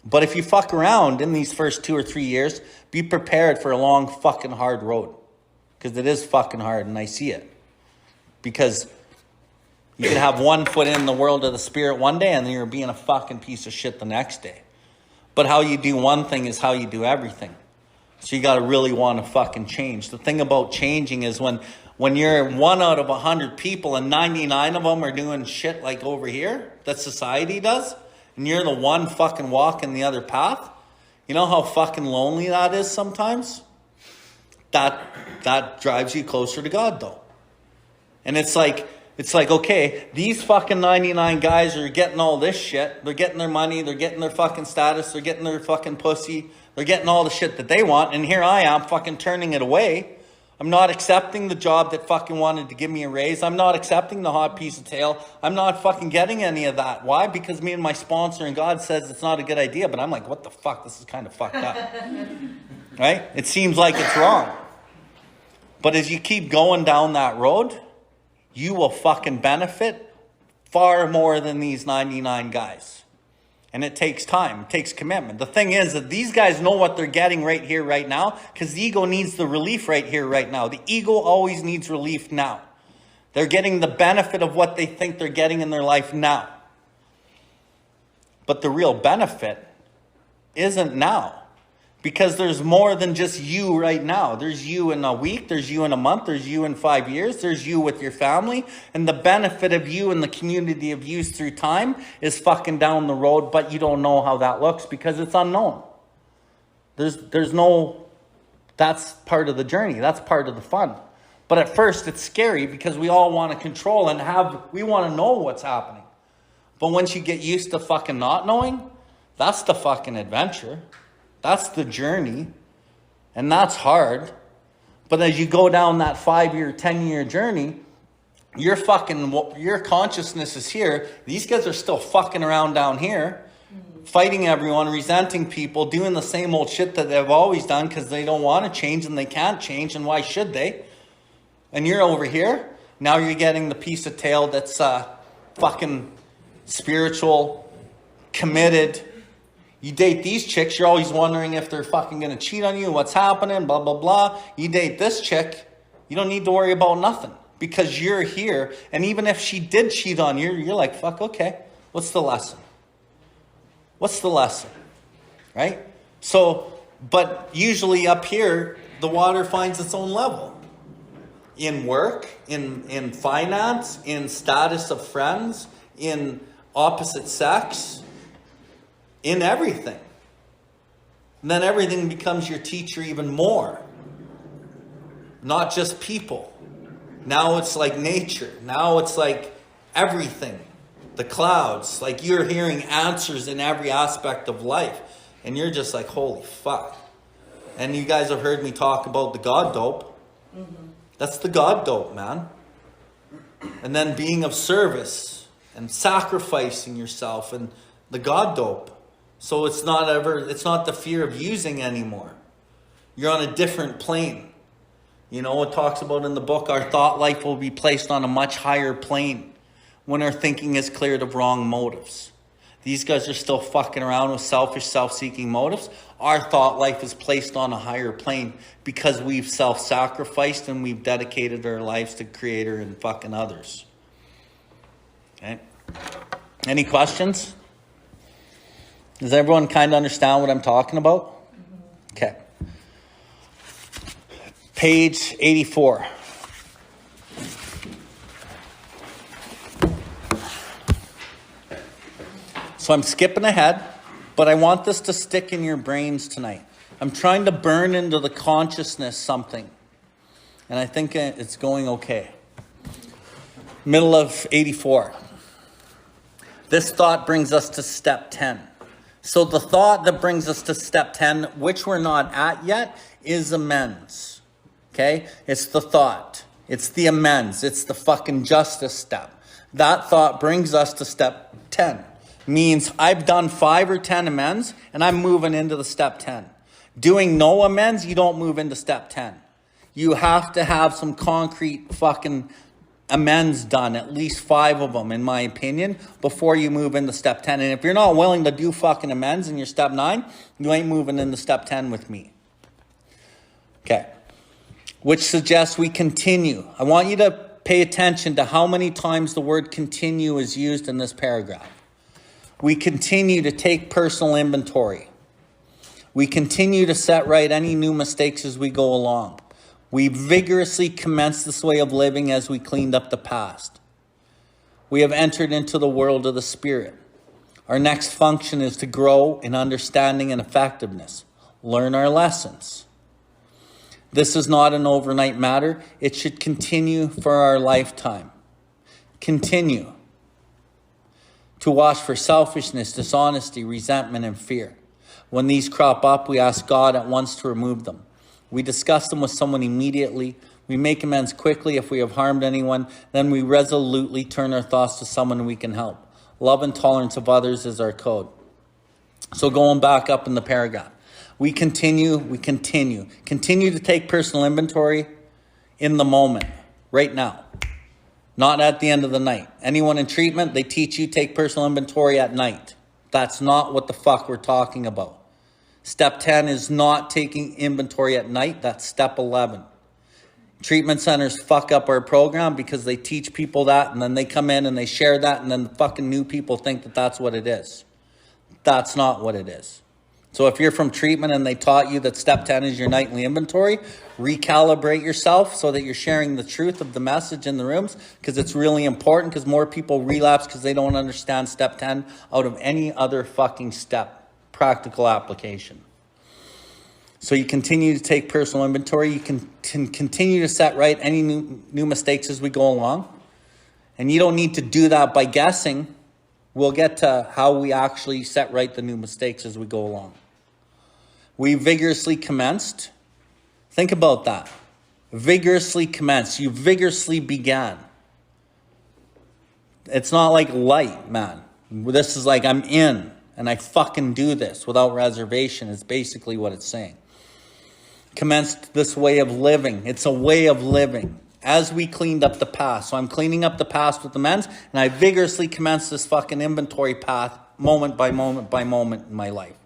But if you fuck around in these first 2 or 3 years, be prepared for a long fucking hard road. Because it is fucking hard, and I see it. Because you can have one foot in the world of the spirit one day, and then you're being a fucking piece of shit the next day. But how you do one thing is how you do everything. So you got to really want to fucking change. The thing about changing is when you're 1 out of 100 people and 99 of them are doing shit like over here that society does, and you're the one fucking walking the other path, you know how fucking lonely that is sometimes? That drives you closer to God though. And it's like, okay, these fucking 99 guys are getting all this shit. They're getting their money. They're getting their fucking status. They're getting their fucking pussy. They're getting all the shit that they want. And here I am fucking turning it away. I'm not accepting the job that fucking wanted to give me a raise. I'm not accepting the hot piece of tail. I'm not fucking getting any of that. Why? Because me and my sponsor and God says it's not a good idea. But I'm like, what the fuck? This is kind of fucked up. Right? It seems like it's wrong. But as you keep going down that road, you will fucking benefit far more than these 99 guys. And it takes time. It takes commitment. The thing is that these guys know what they're getting right here, right now, because the ego needs the relief right here, right now. The ego always needs relief now. They're getting the benefit of what they think they're getting in their life now. But the real benefit isn't now. Because there's more than just you right now. There's you in a week, there's you in a month, there's you in 5 years, there's you with your family. And the benefit of you and the community of you through time is fucking down the road, but you don't know how that looks because it's unknown. There's no, that's part of the journey. That's part of the fun. But at first it's scary because we all want to control and we want to know what's happening. But once you get used to fucking not knowing, that's the fucking adventure. That's the journey, and that's hard. But as you go down that 5-year, 10-year journey, your consciousness is here. These guys are still fucking around down here, fighting everyone, resenting people, doing the same old shit that they've always done because they don't want to change and they can't change, and why should they? And you're over here. Now you're getting the piece of tail that's fucking spiritual, committed. You date these chicks, you're always wondering if they're fucking going to cheat on you, what's happening, blah, blah, blah. You date this chick, you don't need to worry about nothing because you're here. And even if she did cheat on you, you're like, fuck, okay, what's the lesson? What's the lesson? Right? So, but usually up here, the water finds its own level. In work, in finance, in status of friends, in opposite sex, in everything. And then everything becomes your teacher even more. Not just people. Now it's like nature. Now it's like everything. The clouds. Like you're hearing answers in every aspect of life. And you're just like, holy fuck. And you guys have heard me talk about the God dope. Mm-hmm. That's the God dope, man. And then being of service and sacrificing yourself and the God dope. So it's not the fear of using anymore. You're on a different plane. You know, it talks about in the book, our thought life will be placed on a much higher plane when our thinking is cleared of wrong motives. These guys are still fucking around with selfish, self-seeking motives. Our thought life is placed on a higher plane because we've self-sacrificed and we've dedicated our lives to Creator and fucking others. Okay. Any questions? Does everyone kind of understand what I'm talking about? Okay. Page 84. So I'm skipping ahead, but I want this to stick in your brains tonight. I'm trying to burn into the consciousness something. And I think it's going okay. Middle of 84. This thought brings us to step 10. So the thought that brings us to step 10, which we're not at yet, is amends. Okay? It's the thought. It's the amends. It's the fucking justice step. That thought brings us to step 10. Means I've done 5 or 10 amends, and I'm moving into the step 10. Doing no amends, you don't move into step 10. You have to have some concrete fucking amends done, at least 5 of them, in my opinion, before you move into step 10. And if you're not willing to do fucking amends in your step 9, you ain't moving into step 10 with me. Okay. Which suggests we continue. I want you to pay attention to how many times the word continue is used in this paragraph. We continue to take personal inventory. We continue to set right any new mistakes as we go along. We vigorously commence this way of living as we cleaned up the past. We have entered into the world of the Spirit. Our next function is to grow in understanding and effectiveness. Learn our lessons. This is not an overnight matter. It should continue for our lifetime. Continue to watch for selfishness, dishonesty, resentment, and fear. When these crop up, we ask God at once to remove them. We discuss them with someone immediately. We make amends quickly if we have harmed anyone. Then we resolutely turn our thoughts to someone we can help. Love and tolerance of others is our code. So going back up in the paragraph. We continue to take personal inventory in the moment, right now. Not at the end of the night. Anyone in treatment, they teach you take personal inventory at night. That's not what the fuck we're talking about. Step 10 is not taking inventory at night. That's step 11. Treatment centers fuck up our program because they teach people that, and then they come in and they share that, and then the fucking new people think that that's what it is. That's not what it is. So if you're from treatment and they taught you that step 10 is your nightly inventory, recalibrate yourself so that you're sharing the truth of the message in the rooms, because it's really important, because more people relapse because they don't understand step 10 out of any other fucking step. Practical application. So you continue to take personal inventory. You can continue to set right any new mistakes as we go along. And you don't need to do that by guessing. We'll get to how we actually set right the new mistakes as we go along. We vigorously commenced. Think about that. Vigorously commenced. You vigorously began. It's not like light, man. This is like I'm in and I fucking do this without reservation is basically what it's saying. Commenced this way of living. It's a way of living. as we cleaned up the past. So I'm cleaning up the past with the men's, and I vigorously commence this fucking inventory path moment by moment by moment in my life.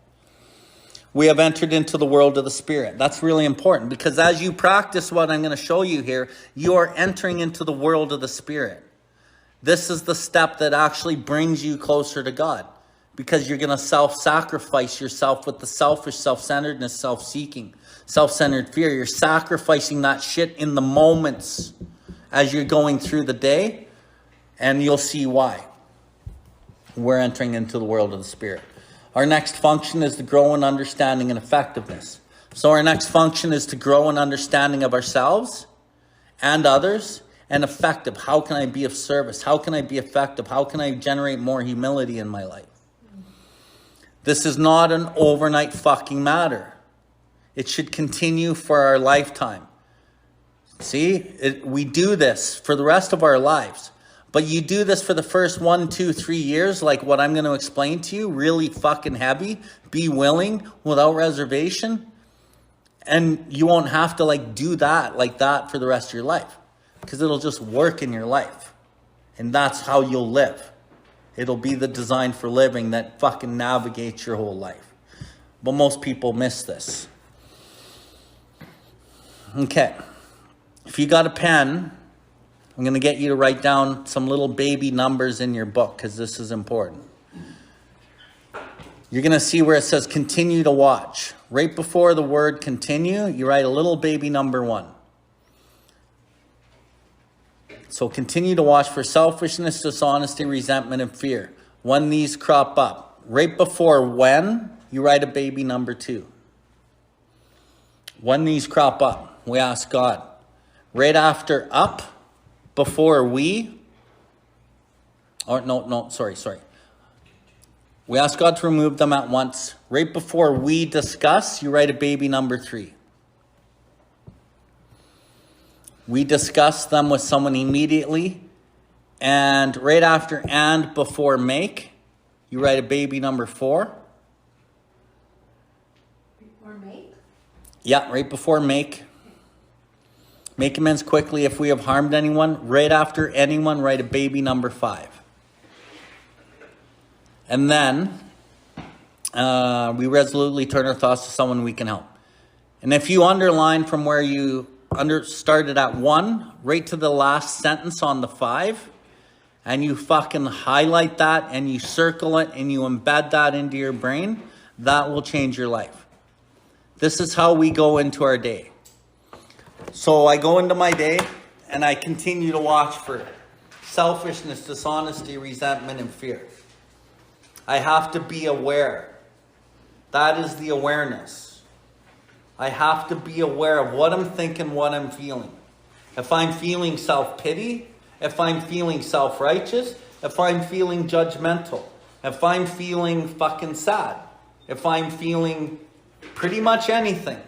We have entered into the world of the spirit. That's really important, because as you practice what I'm going to show you here, you are entering into the world of the spirit. This is the step that actually brings you closer to God, because you're going to self-sacrifice yourself with the selfish, self-centeredness, self-seeking, self-centered fear. You're sacrificing that shit in the moments as you're going through the day, and you'll see why. We're entering into the world of the spirit. Our next function is to grow in understanding and effectiveness. So our next function is to grow in understanding of ourselves and others, and effective. How can I be of service? How can I be effective? How can I generate more humility in my life? This is not an overnight fucking matter. It should continue for our lifetime. See, we do this for the rest of our lives. But you do this for the first 1, 2, 3 years, like what I'm going to explain to you, really fucking heavy. Be willing, without reservation. And you won't have to do that like that for the rest of your life, because it'll just work in your life. And that's how you'll live. It'll be the design for living that fucking navigates your whole life. But most people miss this. Okay. If you got a pen, I'm going to get you to write down some little baby numbers in your book, because this is important. You're going to see where it says continue to watch. Right before the word continue, you write a little baby number 1. So continue to watch for selfishness, dishonesty, resentment, and fear. When these crop up. Right before when, you write a baby number 2. When these crop up, we ask God. Right after up, before we, sorry. We ask God to remove them at once. Right before we discuss, you write a baby number 3. We discuss them with someone immediately. And right after and before make, you write a baby number 4. Before make? Yeah, right before make. Make amends quickly if we have harmed anyone. Right after anyone, write a baby number 5. And then we resolutely turn our thoughts to someone we can help. And if you underline from where you started at 1, right to the last sentence on the 5, and you fucking highlight that and you circle it and you embed that into your brain, that will change your life. This is how we go into our day. So I go into my day and I continue to watch for selfishness, dishonesty, resentment, and fear. I have to be aware. That is the awareness. I have to be aware of what I'm thinking, what I'm feeling. If I'm feeling self-pity, if I'm feeling self-righteous, if I'm feeling judgmental, if I'm feeling fucking sad, if I'm feeling pretty much anything,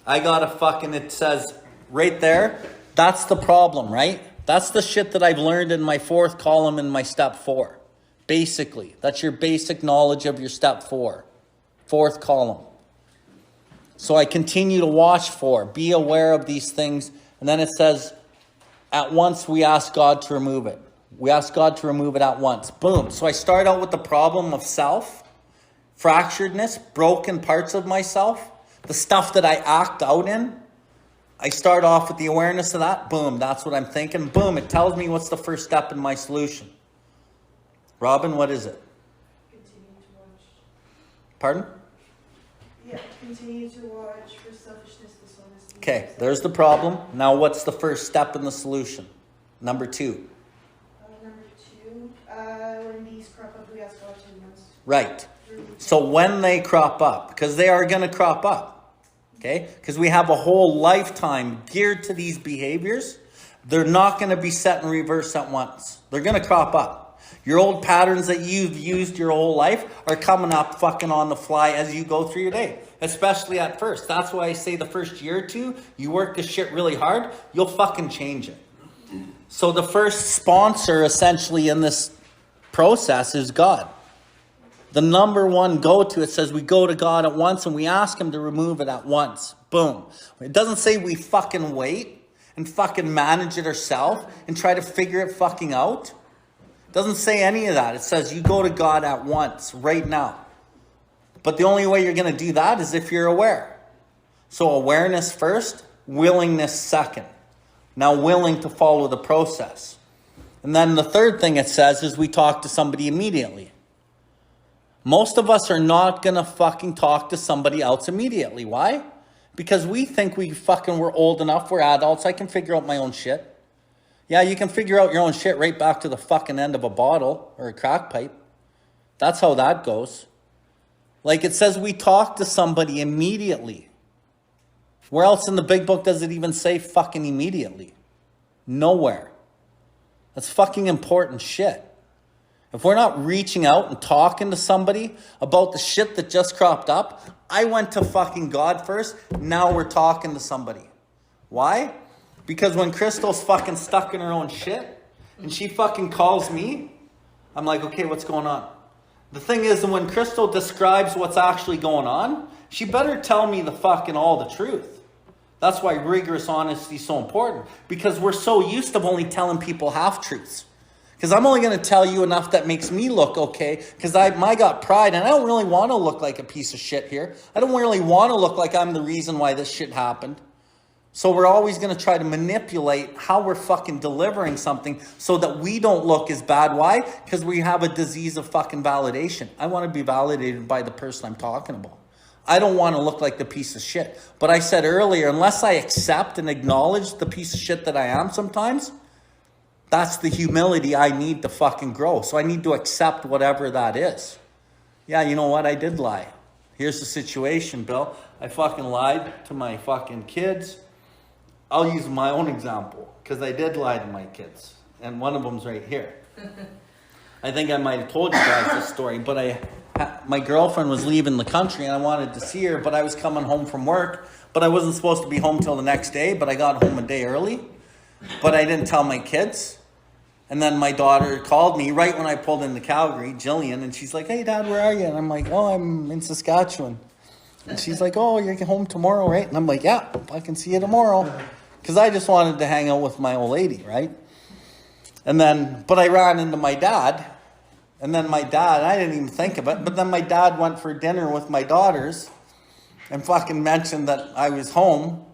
I gotta fucking, it says right there, that's the problem, right? That's the shit that I've learned in my 4th column in my step 4. Basically, that's your basic knowledge of your step 4. 4th column. So I continue to watch for, be aware of these things. And then it says, at once we ask God to remove it. We ask God to remove it at once. Boom. So I start out with the problem of self, fracturedness, broken parts of myself, the stuff that I act out in. I start off with the awareness of that. Boom. That's what I'm thinking. Boom. It tells me what's the first step in my solution. Robin, what is it? Continue to watch. Pardon? Yeah, continue to watch for selfishness, dishonesty. Okay, there's the problem. Now what's the first step in the solution? Number 2. Number 2, when these crop up, we ask God to remove. Right. So when they crop up, because they are going to crop up, okay? Because we have a whole lifetime geared to these behaviors. They're not going to be set in reverse at once. They're going to crop up. Your old patterns that you've used your whole life are coming up fucking on the fly as you go through your day, especially at first. That's why I say the first year or 2, you work this shit really hard, you'll fucking change it. So the first sponsor essentially in this process is God. The number 1 go-to, it says we go to God at once and we ask him to remove it at once. Boom. It doesn't say we fucking wait. and fucking manage it herself and try to figure it fucking out? It doesn't say any of that. It says you go to God at once, right now. But the only way you're going to do that is if you're aware. So awareness first, willingness second. Now willing to follow the process. And then the third thing it says is we talk to somebody immediately. Most of us are not going to fucking talk to somebody else immediately. Why? Because we think we're old enough, we're adults, I can figure out my own shit. Yeah, you can figure out your own shit right back to the fucking end of a bottle or a crack pipe. That's how that goes. Like it says we talk to somebody immediately. Where else in the big book does it even say fucking immediately? Nowhere. That's fucking important shit. If we're not reaching out and talking to somebody about the shit that just cropped up, I went to fucking God first, now we're talking to somebody. Why? Because when Crystal's fucking stuck in her own shit, and she fucking calls me, I'm like, okay, what's going on? The thing is, when Crystal describes what's actually going on, she better tell me all the truth. That's why rigorous honesty is so important. Because we're so used to only telling people half-truths. Because I'm only going to tell you enough that makes me look okay. Because I got pride, and I don't really want to look like a piece of shit here. I don't really want to look like I'm the reason why this shit happened. So we're always going to try to manipulate how we're fucking delivering something so that we don't look as bad. Why? Because we have a disease of fucking validation. I want to be validated by the person I'm talking about. I don't want to look like the piece of shit. But I said earlier, unless I accept and acknowledge the piece of shit that I am sometimes, that's the humility I need to fucking grow. So I need to accept whatever that is. Yeah, you know what? I did lie. Here's the situation, Bill. I fucking lied to my fucking kids. I'll use my own example because I did lie to my kids. And one of them's right here. I think I might have told you guys this story, but my girlfriend was leaving the country and I wanted to see her, but I was coming home from work, but I wasn't supposed to be home till the next day, but I got home a day early, but I didn't tell my kids. And then my daughter called me right when I pulled into Calgary, Jillian, and she's like, hey, Dad, where are you? And I'm like, oh, I'm in Saskatchewan. And she's like, oh, you're home tomorrow, right? And I'm like, yeah, I can see you tomorrow. Because I just wanted to hang out with my old lady, right? And then, but I ran into my dad. And then my dad, I didn't even think of it, but then my dad went for dinner with my daughters and fucking mentioned that I was home.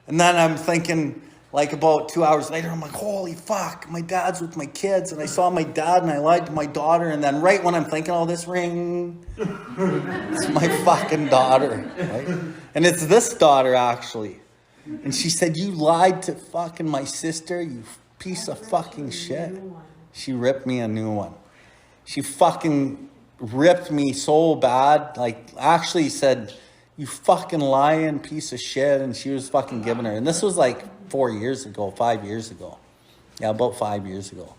And then I'm thinking, like about 2 hours later, I'm like, holy fuck, my dad's with my kids. And I saw my dad and I lied to my daughter. And then right when I'm thinking all this, ring, it's my fucking daughter, right? And it's this daughter, actually. And she said, you lied to fucking my sister, you piece of fucking shit. She ripped me a new one. She fucking ripped me so bad, like actually said, you fucking lying piece of shit. And she was fucking giving her. And this was like 5 years ago. Yeah, about 5 years ago.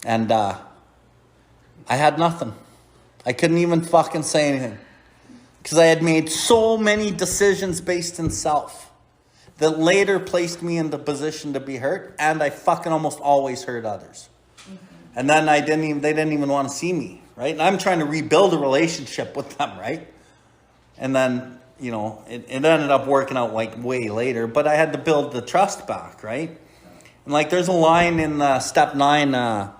And I had nothing. I couldn't even fucking say anything. Because I had made so many decisions based in self that later placed me in the position to be hurt. And I fucking almost always hurt others. And then they didn't even want to see me, right? And I'm trying to rebuild a relationship with them, right? And then, you know, it ended up working out like way later, but I had to build the trust back, right? And like there's a line in step 9,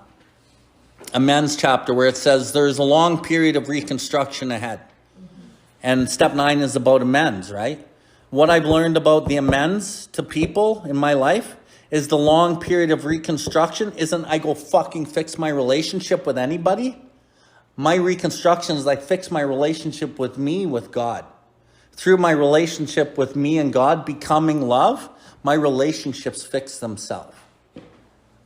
amends chapter, where it says there's a long period of reconstruction ahead. And step 9 is about amends, right? What I've learned about the amends to people in my life is the long period of reconstruction isn't I go fucking fix my relationship with anybody. My reconstruction is I fix my relationship with me, with God. Through my relationship with me and God becoming love, my relationships fix themselves.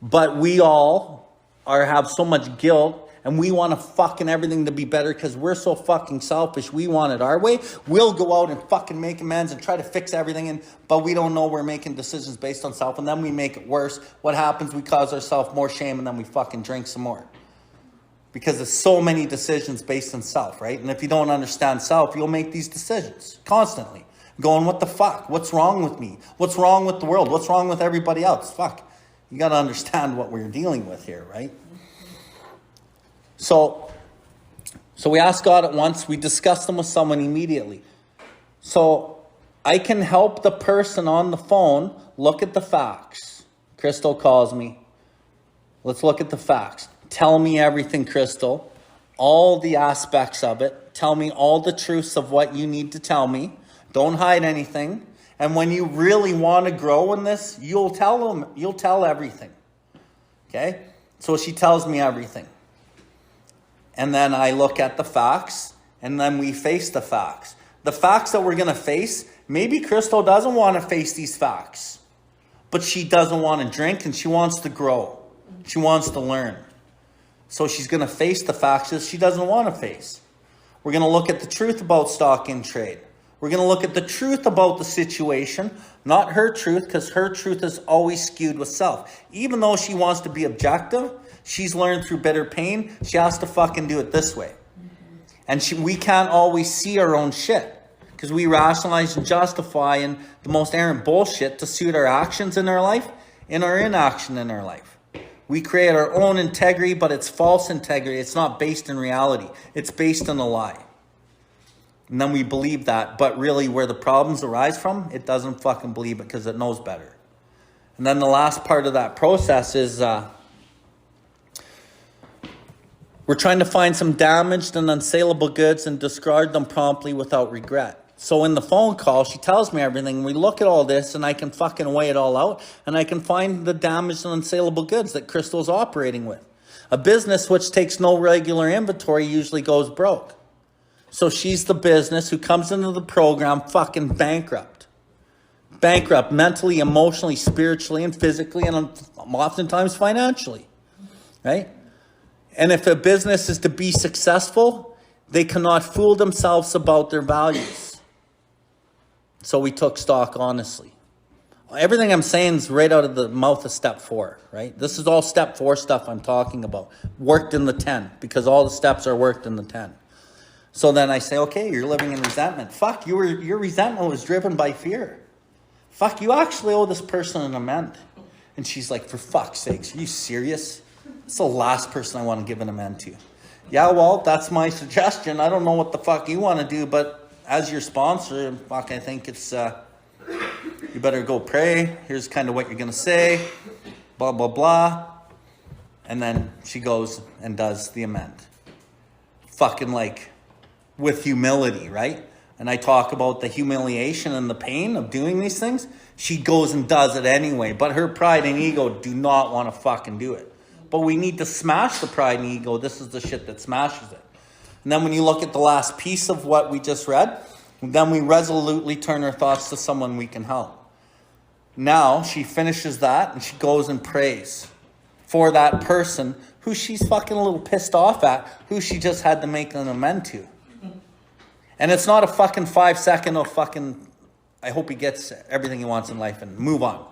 But we all have so much guilt and we want to fucking everything to be better because we're so fucking selfish. We want it our way. We'll go out and fucking make amends and try to fix everything, but we don't know we're making decisions based on self, and then we make it worse. What happens? We cause ourselves more shame, and then we fucking drink some more. Because there's so many decisions based on self, right? And if you don't understand self, you'll make these decisions constantly. Going, what the fuck? What's wrong with me? What's wrong with the world? What's wrong with everybody else? Fuck. You got to understand what we're dealing with here, right? So we ask God at once. We discuss them with someone immediately. So I can help the person on the phone look at the facts. Crystal calls me. Let's look at the facts. Tell me everything, Crystal. All the aspects of it. Tell me all the truths of what you need to tell me. Don't hide anything. And when you really want to grow in this, you'll tell them. You'll tell everything. Okay? So she tells me everything. And then I look at the facts, and then we face the facts. The facts that we're going to face, maybe Crystal doesn't want to face these facts, but she doesn't want to drink and she wants to grow. She wants to learn. So she's going to face the facts that she doesn't want to face. We're going to look at the truth about stock in trade. We're going to look at the truth about the situation, not her truth, because her truth is always skewed with self. Even though she wants to be objective, she's learned through bitter pain, she has to fucking do it this way. And we can't always see our own shit because we rationalize and justify in the most errant bullshit to suit our actions in our life and our inaction in our life. We create our own integrity, but it's false integrity. It's not based in reality. It's based in a lie. And then we believe that, but really where the problems arise from, it doesn't fucking believe it because it knows better. And then the last part of that process is we're trying to find some damaged and unsaleable goods and discard them promptly without regret. So in the phone call, she tells me everything. We look at all this and I can fucking weigh it all out and I can find the damaged and unsaleable goods that Crystal's operating with. A business which takes no regular inventory usually goes broke. So she's the business who comes into the program fucking bankrupt. Bankrupt mentally, emotionally, spiritually, and physically, and oftentimes financially, right? And if a business is to be successful, they cannot fool themselves about their values. So we took stock honestly. Everything I'm saying is right out of the mouth of step 4, right? This is all step 4 stuff I'm talking about. Worked in the 10, because all the steps are worked in the 10. So then I say, okay, you're living in resentment. Fuck, your resentment was driven by fear. Fuck, you actually owe this person an amend. And she's like, for fuck's sakes, are you serious? It's the last person I want to give an amend to. Yeah, well, that's my suggestion. I don't know what the fuck you want to do, but as your sponsor, fuck, I think it's, you better go pray. Here's kind of what you're going to say, blah, blah, blah. And then she goes and does the amend. Fucking like with humility, right? And I talk about the humiliation and the pain of doing these things. She goes and does it anyway, but her pride and ego do not want to fucking do it. But we need to smash the pride and ego. This is the shit that smashes it. And then when you look at the last piece of what we just read, then we resolutely turn our thoughts to someone we can help. Now she finishes that and she goes and prays for that person who she's fucking a little pissed off at, who she just had to make an amend to. And it's not a fucking 5-second of fucking, I hope he gets everything he wants in life and move on.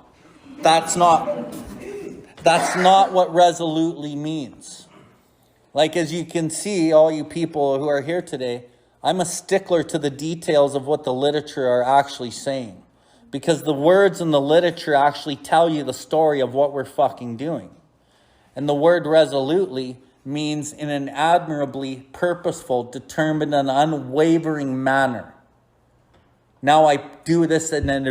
That's not what resolutely means. Like, as you can see, all you people who are here today, I'm a stickler to the details of what the literature are actually saying. Because the words in the literature actually tell you the story of what we're fucking doing. And the word resolutely means in an admirably purposeful, determined, and unwavering manner. Now I do this in an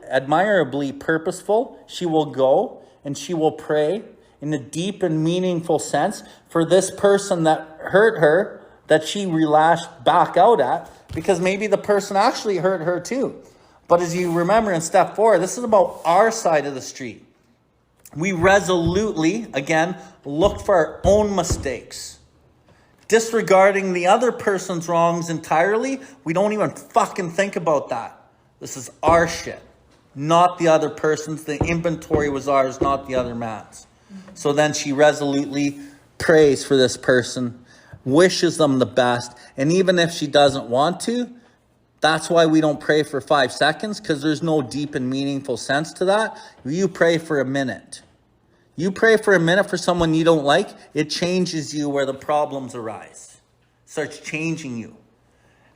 admirably purposeful. She will go and she will pray in a deep and meaningful sense for this person that hurt her, that she relashed back out at, because maybe the person actually hurt her too. But as you remember in step 4, this is about our side of the street. We resolutely, again, look for our own mistakes. Disregarding the other person's wrongs entirely, we don't even fucking think about that. This is our shit, not the other person's. The inventory was ours, not the other man's. So then she resolutely prays for this person, wishes them the best, and even if she doesn't want to, that's why we don't pray for 5 seconds, because there's no deep and meaningful sense to that. You pray for a minute. You pray for a minute for someone you don't like, it changes you where the problems arise. It starts changing you.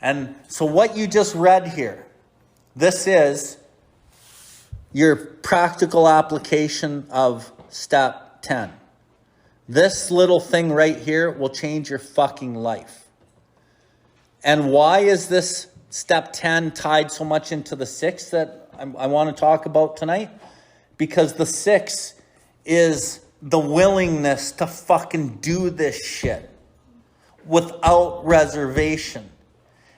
And so what you just read here, this is your practical application of step 10. This little thing right here will change your fucking life. And why is this step 10 tied so much into the 6 that I want to talk about tonight? Because the 6 is the willingness to fucking do this shit without reservation.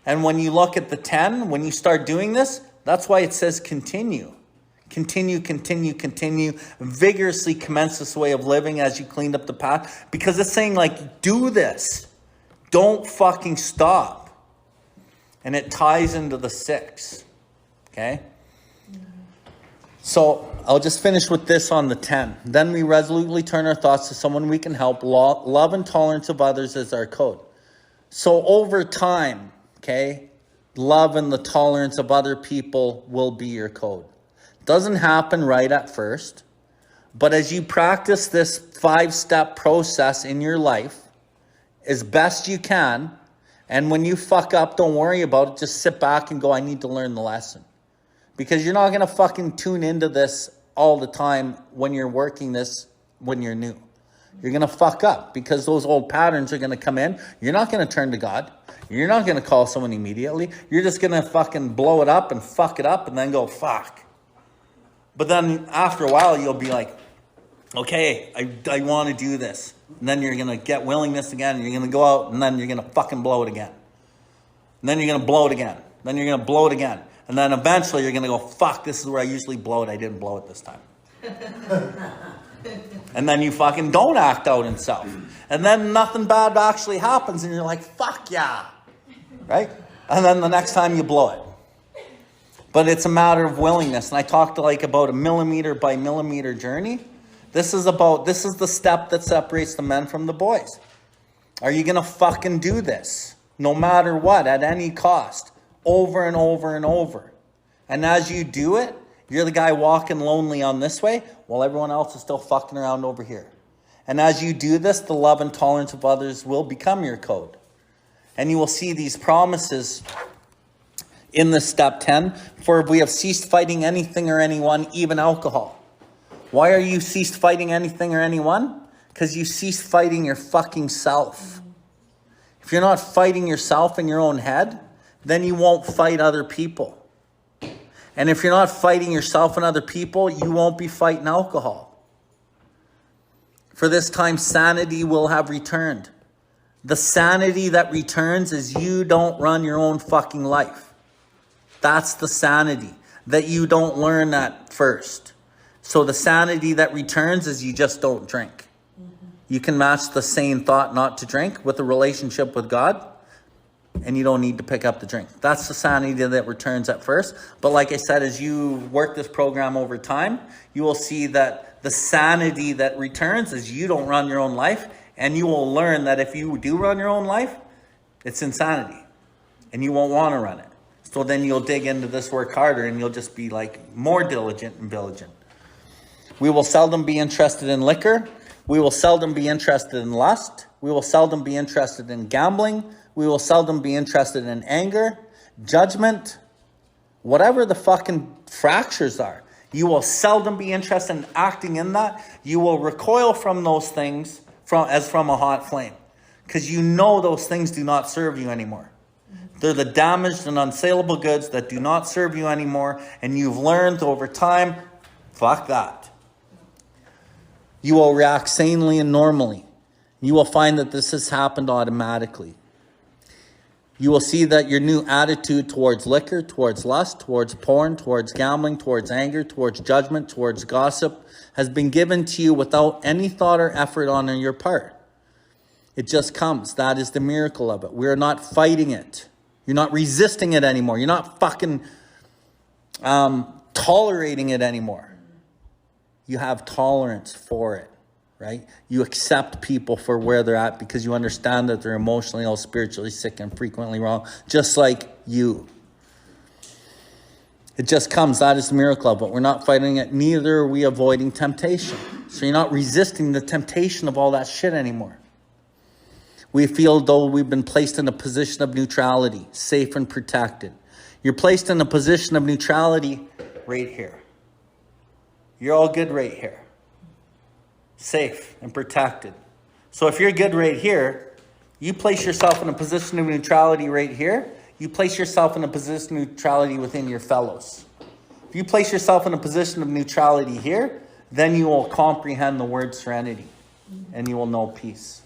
And when you look at the 10, when you start doing this, that's why it says continue. Continue, continue, continue. Vigorously commence this way of living as you cleaned up the path. Because it's saying, like, do this. Don't fucking stop. And it ties into the 6. Okay? So I'll just finish with this on the 10. Then we resolutely turn our thoughts to someone we can help. Love and tolerance of others is our code. So over time, okay, love and the tolerance of other people will be your code. Doesn't happen right at first, but as you practice this 5-step process in your life as best you can, and when you fuck up, don't worry about it. Just sit back and go, I need to learn the lesson. Because you're not going to fucking tune into this all the time when you're working this when you're new. You're going to fuck up because those old patterns are going to come in. You're not going to turn to God. You're not going to call someone immediately. You're just going to fucking blow it up and fuck it up and then go, fuck. But then after a while, you'll be like, okay, I want to do this. And then you're going to get willingness again. And you're going to go out and then you're going to fucking blow it again. And then you're going to blow it again. Then you're going to blow it again. And then eventually you're going to go, fuck, this is where I usually blow it. I didn't blow it this time. And then you fucking don't act out in self. And then nothing bad actually happens. And you're like, fuck yeah. Right? And then the next time you blow it. But it's a matter of willingness. And I talked like about a millimeter by millimeter journey. This is the step that separates the men from the boys. Are you going to fucking do this? No matter what, at any cost. Over and over and over. And as you do it, you're the guy walking lonely on this way while everyone else is still fucking around over here. And as you do this, the love and tolerance of others will become your code. And you will see these promises in the step 10. For we have ceased fighting anything or anyone, even alcohol. Why are you ceased fighting anything or anyone? Because you ceased fighting your fucking self. If you're not fighting yourself in your own head, then you won't fight other people. And if you're not fighting yourself and other people, you won't be fighting alcohol. For this time, sanity will have returned. The sanity that returns is you don't run your own fucking life. That's the sanity, that you don't learn that first. So the sanity that returns is you just don't drink. You can match the sane thought not to drink with a relationship with God, and you don't need to pick up the drink. That's the sanity that returns at first. But like I said, as you work this program over time, you will see that the sanity that returns is you don't run your own life. And you will learn that if you do run your own life, it's insanity. And you won't want to run it. So then you'll dig into this work harder and you'll just be like more diligent and diligent. We will seldom be interested in liquor. We will seldom be interested in lust. We will seldom be interested in gambling. We will seldom be interested in anger, judgment, whatever the fucking fractures are. You will seldom be interested in acting in that. You will recoil from those things as from a hot flame. Because you know those things do not serve you anymore. They're the damaged and unsaleable goods that do not serve you anymore. And you've learned over time, fuck that. You will react sanely and normally. You will find that this has happened automatically. You will see that your new attitude towards liquor, towards lust, towards porn, towards gambling, towards anger, towards judgment, towards gossip has been given to you without any thought or effort on your part. It just comes. That is the miracle of it. We are not fighting it. You're not resisting it anymore. You're not fucking tolerating it anymore. You have tolerance for it. Right? You accept people for where they're at because you understand that they're emotionally or spiritually sick and frequently wrong, just like you. It just comes. That is the miracle of it. We're not fighting it. Neither are we avoiding temptation. So you're not resisting the temptation of all that shit anymore. We feel though we've been placed in a position of neutrality, safe and protected. You're placed in a position of neutrality right here. You're all good right here. Safe and protected. So if you're good right here, you place yourself in a position of neutrality right here, you place yourself in a position of neutrality within your fellows. If you place yourself in a position of neutrality here, then you will comprehend the word serenity and you will know peace.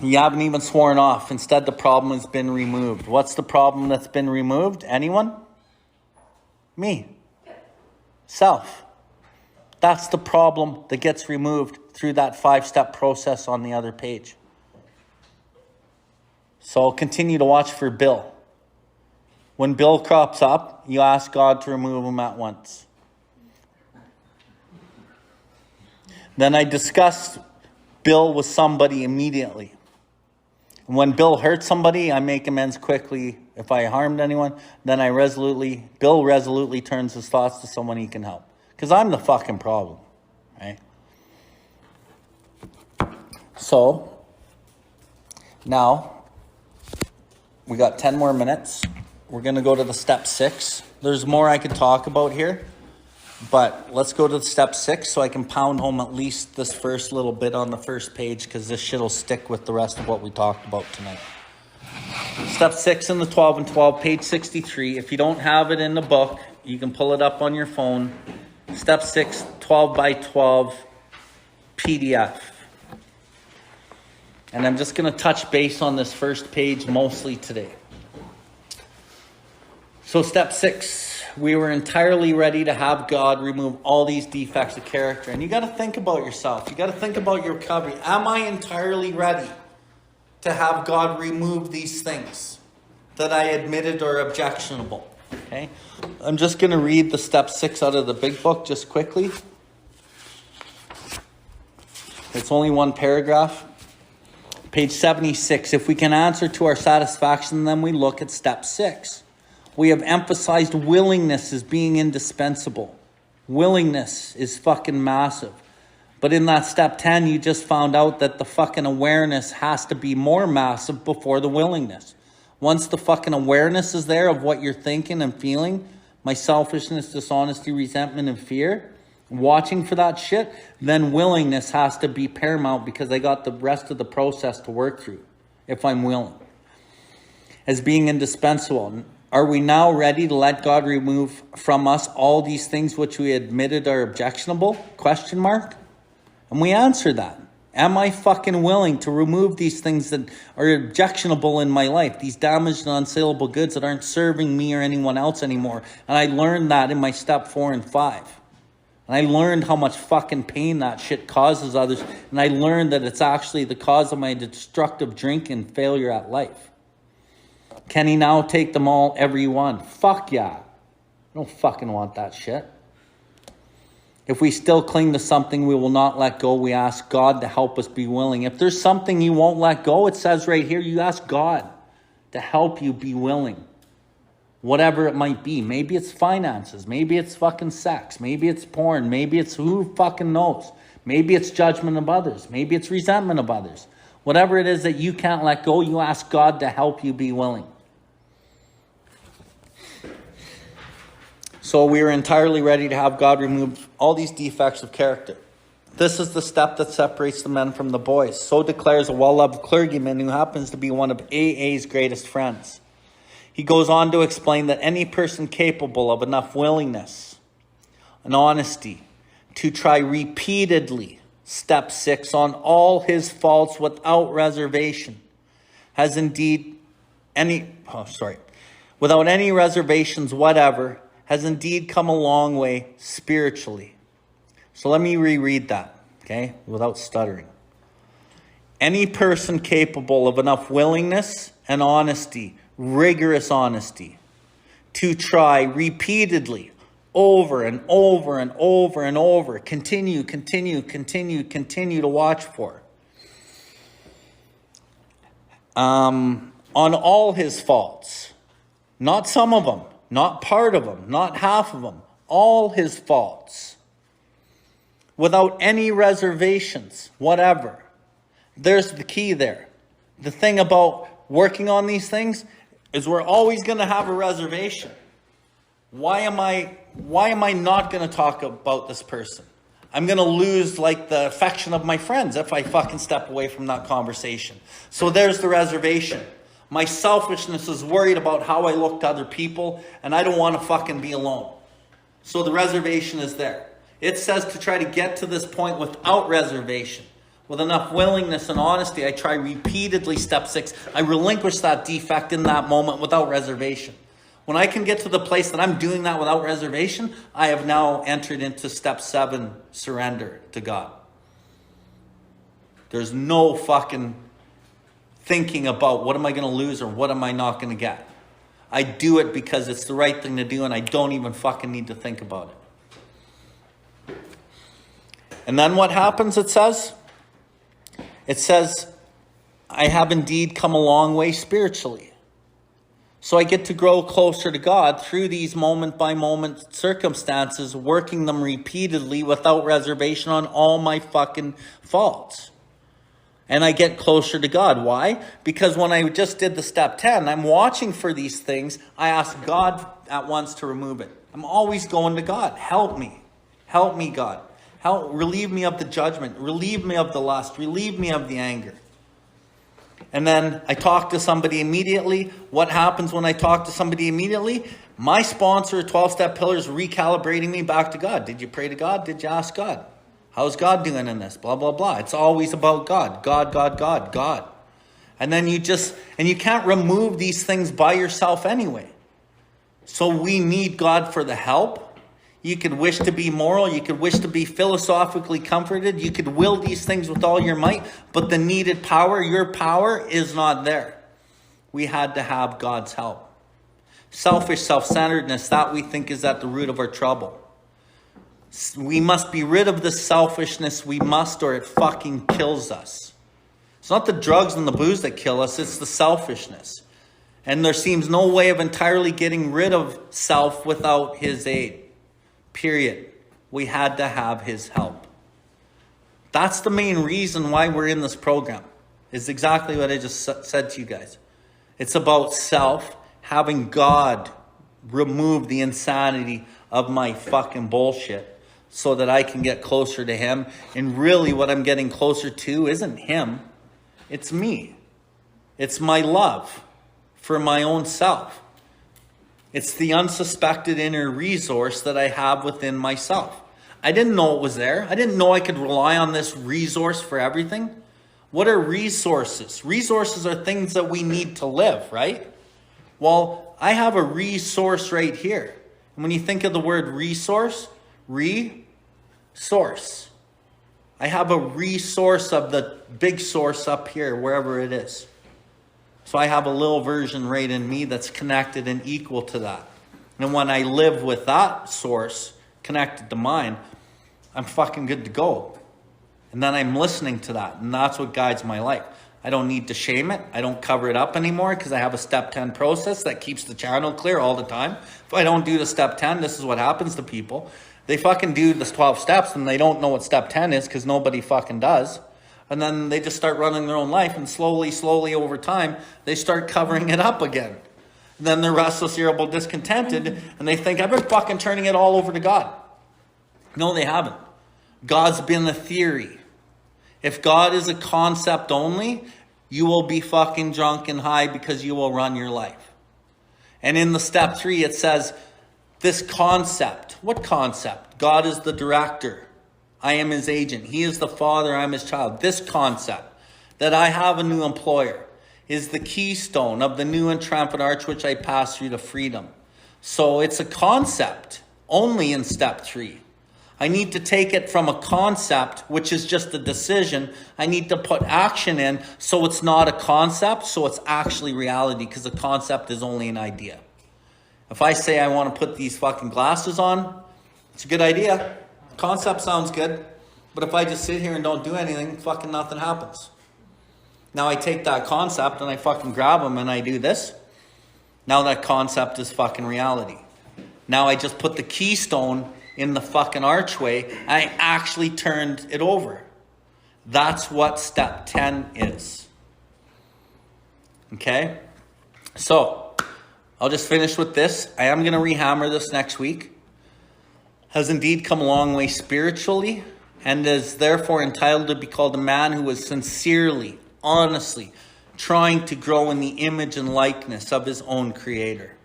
You haven't even sworn off. Instead, the problem has been removed. What's the problem that's been removed? Anyone? Me. Self. That's the problem that gets removed through that 5-step process on the other page. So continue to watch for Bill. When Bill crops up, you ask God to remove him at once. Then I discuss Bill with somebody immediately. When Bill hurts somebody, I make amends quickly. If I harmed anyone, then Bill resolutely turns his thoughts to someone he can help. Because I'm the fucking problem, right? So, now, we got 10 more minutes. We're going to go to the step 6. There's more I could talk about here. But let's go to step 6 so I can pound home at least this first little bit on the first page, because this shit will stick with the rest of what we talked about tonight. Step 6 in the 12 and 12, page 63. If you don't have it in the book, you can pull it up on your phone. Step 6, 12 by 12 PDF. And I'm just going to touch base on this first page mostly today. So step 6. We were entirely ready to have God remove all these defects of character. And you got to think about yourself. You got to think about your recovery. Am I entirely ready to have God remove these things that I admitted are objectionable? Okay. I'm just going to read the step 6 out of the big book just quickly. It's only one paragraph. Page 76. If we can answer to our satisfaction, then we look at step 6. We have emphasized willingness as being indispensable. Willingness is fucking massive. But in that step 10, you just found out that the fucking awareness has to be more massive before the willingness. Once the fucking awareness is there of what you're thinking and feeling, my selfishness, dishonesty, resentment, and fear, watching for that shit, then willingness has to be paramount, because I got the rest of the process to work through if I'm willing. As being indispensable. Are we now ready to let God remove from us all these things which we admitted are objectionable? Question mark. And we answer that. Am I fucking willing to remove these things that are objectionable in my life? These damaged and unsaleable goods that aren't serving me or anyone else anymore. And I learned that in my step 4 and 5. And I learned how much fucking pain that shit causes others. And I learned that it's actually the cause of my destructive drink and failure at life. Can he now take them all, every one? Fuck yeah. I don't fucking want that shit. If we still cling to something we will not let go, we ask God to help us be willing. If there's something you won't let go, it says right here, you ask God to help you be willing. Whatever it might be. Maybe it's finances. Maybe it's fucking sex. Maybe it's porn. Maybe it's who fucking knows. Maybe it's judgment of others. Maybe it's resentment of others. Whatever it is that you can't let go, you ask God to help you be willing. So we are entirely ready to have God remove all these defects of character. This is the step that separates the men from the boys. So declares a well-loved clergyman who happens to be one of AA's greatest friends. He goes on to explain that any person capable of enough willingness and honesty to try repeatedly step 6 on all his faults without reservation has indeed without any reservations whatever, has indeed come a long way spiritually. So let me reread that, okay, without stuttering. Any person capable of enough willingness and honesty, rigorous honesty, to try repeatedly, over and over and over and over, continue to watch for. On all his faults, not some of them, not part of them, not half of them, all his faults, without any reservations, whatever. There's the key there. The thing about working on these things is we're always going to have a reservation. Why am I not going to talk about this person? I'm going to lose like the affection of my friends if I fucking step away from that conversation. So there's the reservation. My selfishness is worried about how I look to other people, and I don't want to fucking be alone. So the reservation is there. It says to try to get to this point without reservation. With enough willingness and honesty, I try repeatedly step 6. I relinquish that defect in that moment without reservation. When I can get to the place that I'm doing that without reservation, I have now entered into step 7, surrender to God. There's no fucking thinking about what am I going to lose or what am I not going to get. I do it because it's the right thing to do, and I don't even fucking need to think about it. And then what happens, it says, I have indeed come a long way spiritually. So I get to grow closer to God through these moment-by-moment circumstances, working them repeatedly without reservation on all my fucking faults. And I get closer to God. Why? Because when I just did the step 10, I'm watching for these things. I ask God at once to remove it. I'm always going to God. Help me. Help me, God. Relieve me of the judgment. Relieve me of the lust. Relieve me of the anger. And then I talk to somebody immediately. What happens when I talk to somebody immediately? My sponsor, 12-Step Pillars, recalibrating me back to God. Did you pray to God? Did you ask God? How's God doing in this? Blah, blah, blah. It's always about God. God, God, God, God. And then you can't remove these things by yourself anyway. So we need God for the help. You could wish to be moral. You could wish to be philosophically comforted. You could will these things with all your might. But the needed power, your power, is not there. We had to have God's help. Selfish self-centeredness, that we think is at the root of our trouble. We must be rid of the selfishness. We must, or it fucking kills us. It's not the drugs and the booze that kill us. It's the selfishness. And there seems no way of entirely getting rid of self without his aid. Period. We had to have his help. That's the main reason why we're in this program. Is exactly what I just said to you guys. It's about self, having God remove the insanity of my fucking bullshit so that I can get closer to him. And really what I'm getting closer to isn't him. It's me. It's my love for my own self. It's the unsuspected inner resource that I have within myself. I didn't know it was there. I didn't know I could rely on this resource for everything. What are resources? Resources are things that we need to live, right? Well, I have a resource right here. And when you think of the word resource, source. I have a resource of the big source up here, wherever it is. So I have a little version right in me that's connected and equal to that. And when I live with that source connected to mine, I'm fucking good to go. And then I'm listening to that. And that's what guides my life. I don't need to shame it. I don't cover it up anymore because I have a step 10 process that keeps the channel clear all the time. If I don't do the step 10, this is what happens to people. They fucking do the 12 steps and they don't know what step 10 is because nobody fucking does. And then they just start running their own life, and slowly over time, they start covering it up again. And then they're restless, irritable, discontented, and they think, I've been fucking turning it all over to God. No, they haven't. God's been a theory. If God is a concept only, you will be fucking drunk and high because you will run your life. And in the step 3, it says, this concept. What concept? God is the director. I am his agent. He is the father. I'm his child. This concept that I have a new employer is the keystone of the new and triumphant arch which I pass through to freedom. So it's a concept only in step 3. I need to take it from a concept, which is just a decision. I need to put action in so it's not a concept, so it's actually reality, because a concept is only an idea. If I say I want to put these fucking glasses on, it's a good idea. Concept sounds good, but if I just sit here and don't do anything, fucking nothing happens. Now I take that concept and I fucking grab them and I do this. Now that concept is fucking reality. Now I just put the keystone in the fucking archway and I actually turned it over. That's what step 10 is. Okay? So, I'll just finish with this. I am going to rehammer this next week. Has indeed come a long way spiritually. and is therefore entitled to be called a man who is sincerely, honestly trying to grow in the image and likeness of his own Creator.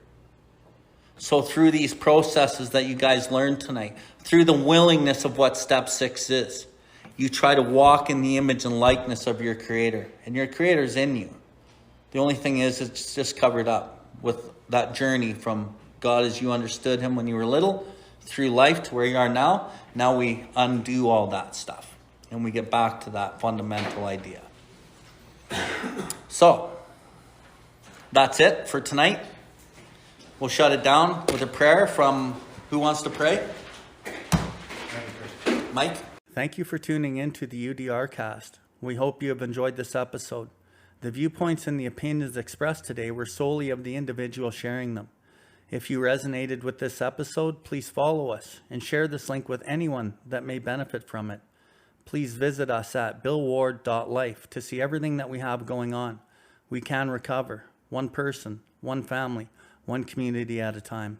So through these processes that you guys learned tonight, through the willingness of what step 6 is, you try to walk in the image and likeness of your Creator. And your Creator is in you. The only thing is, it's just covered up with that journey from God as you understood him when you were little, through life to where you are now. Now we undo all that stuff. And we get back to that fundamental idea. So, that's it for tonight. We'll shut it down with a prayer from, who wants to pray? Mike? Thank you for tuning in to the UDRcast. We hope you have enjoyed this episode. The viewpoints and the opinions expressed today were solely of the individual sharing them. If you resonated with this episode, please follow us and share this link with anyone that may benefit from it. Please visit us at BILLWARDLIFE to see everything that we have going on. We can recover, one person, one family, one community at a time.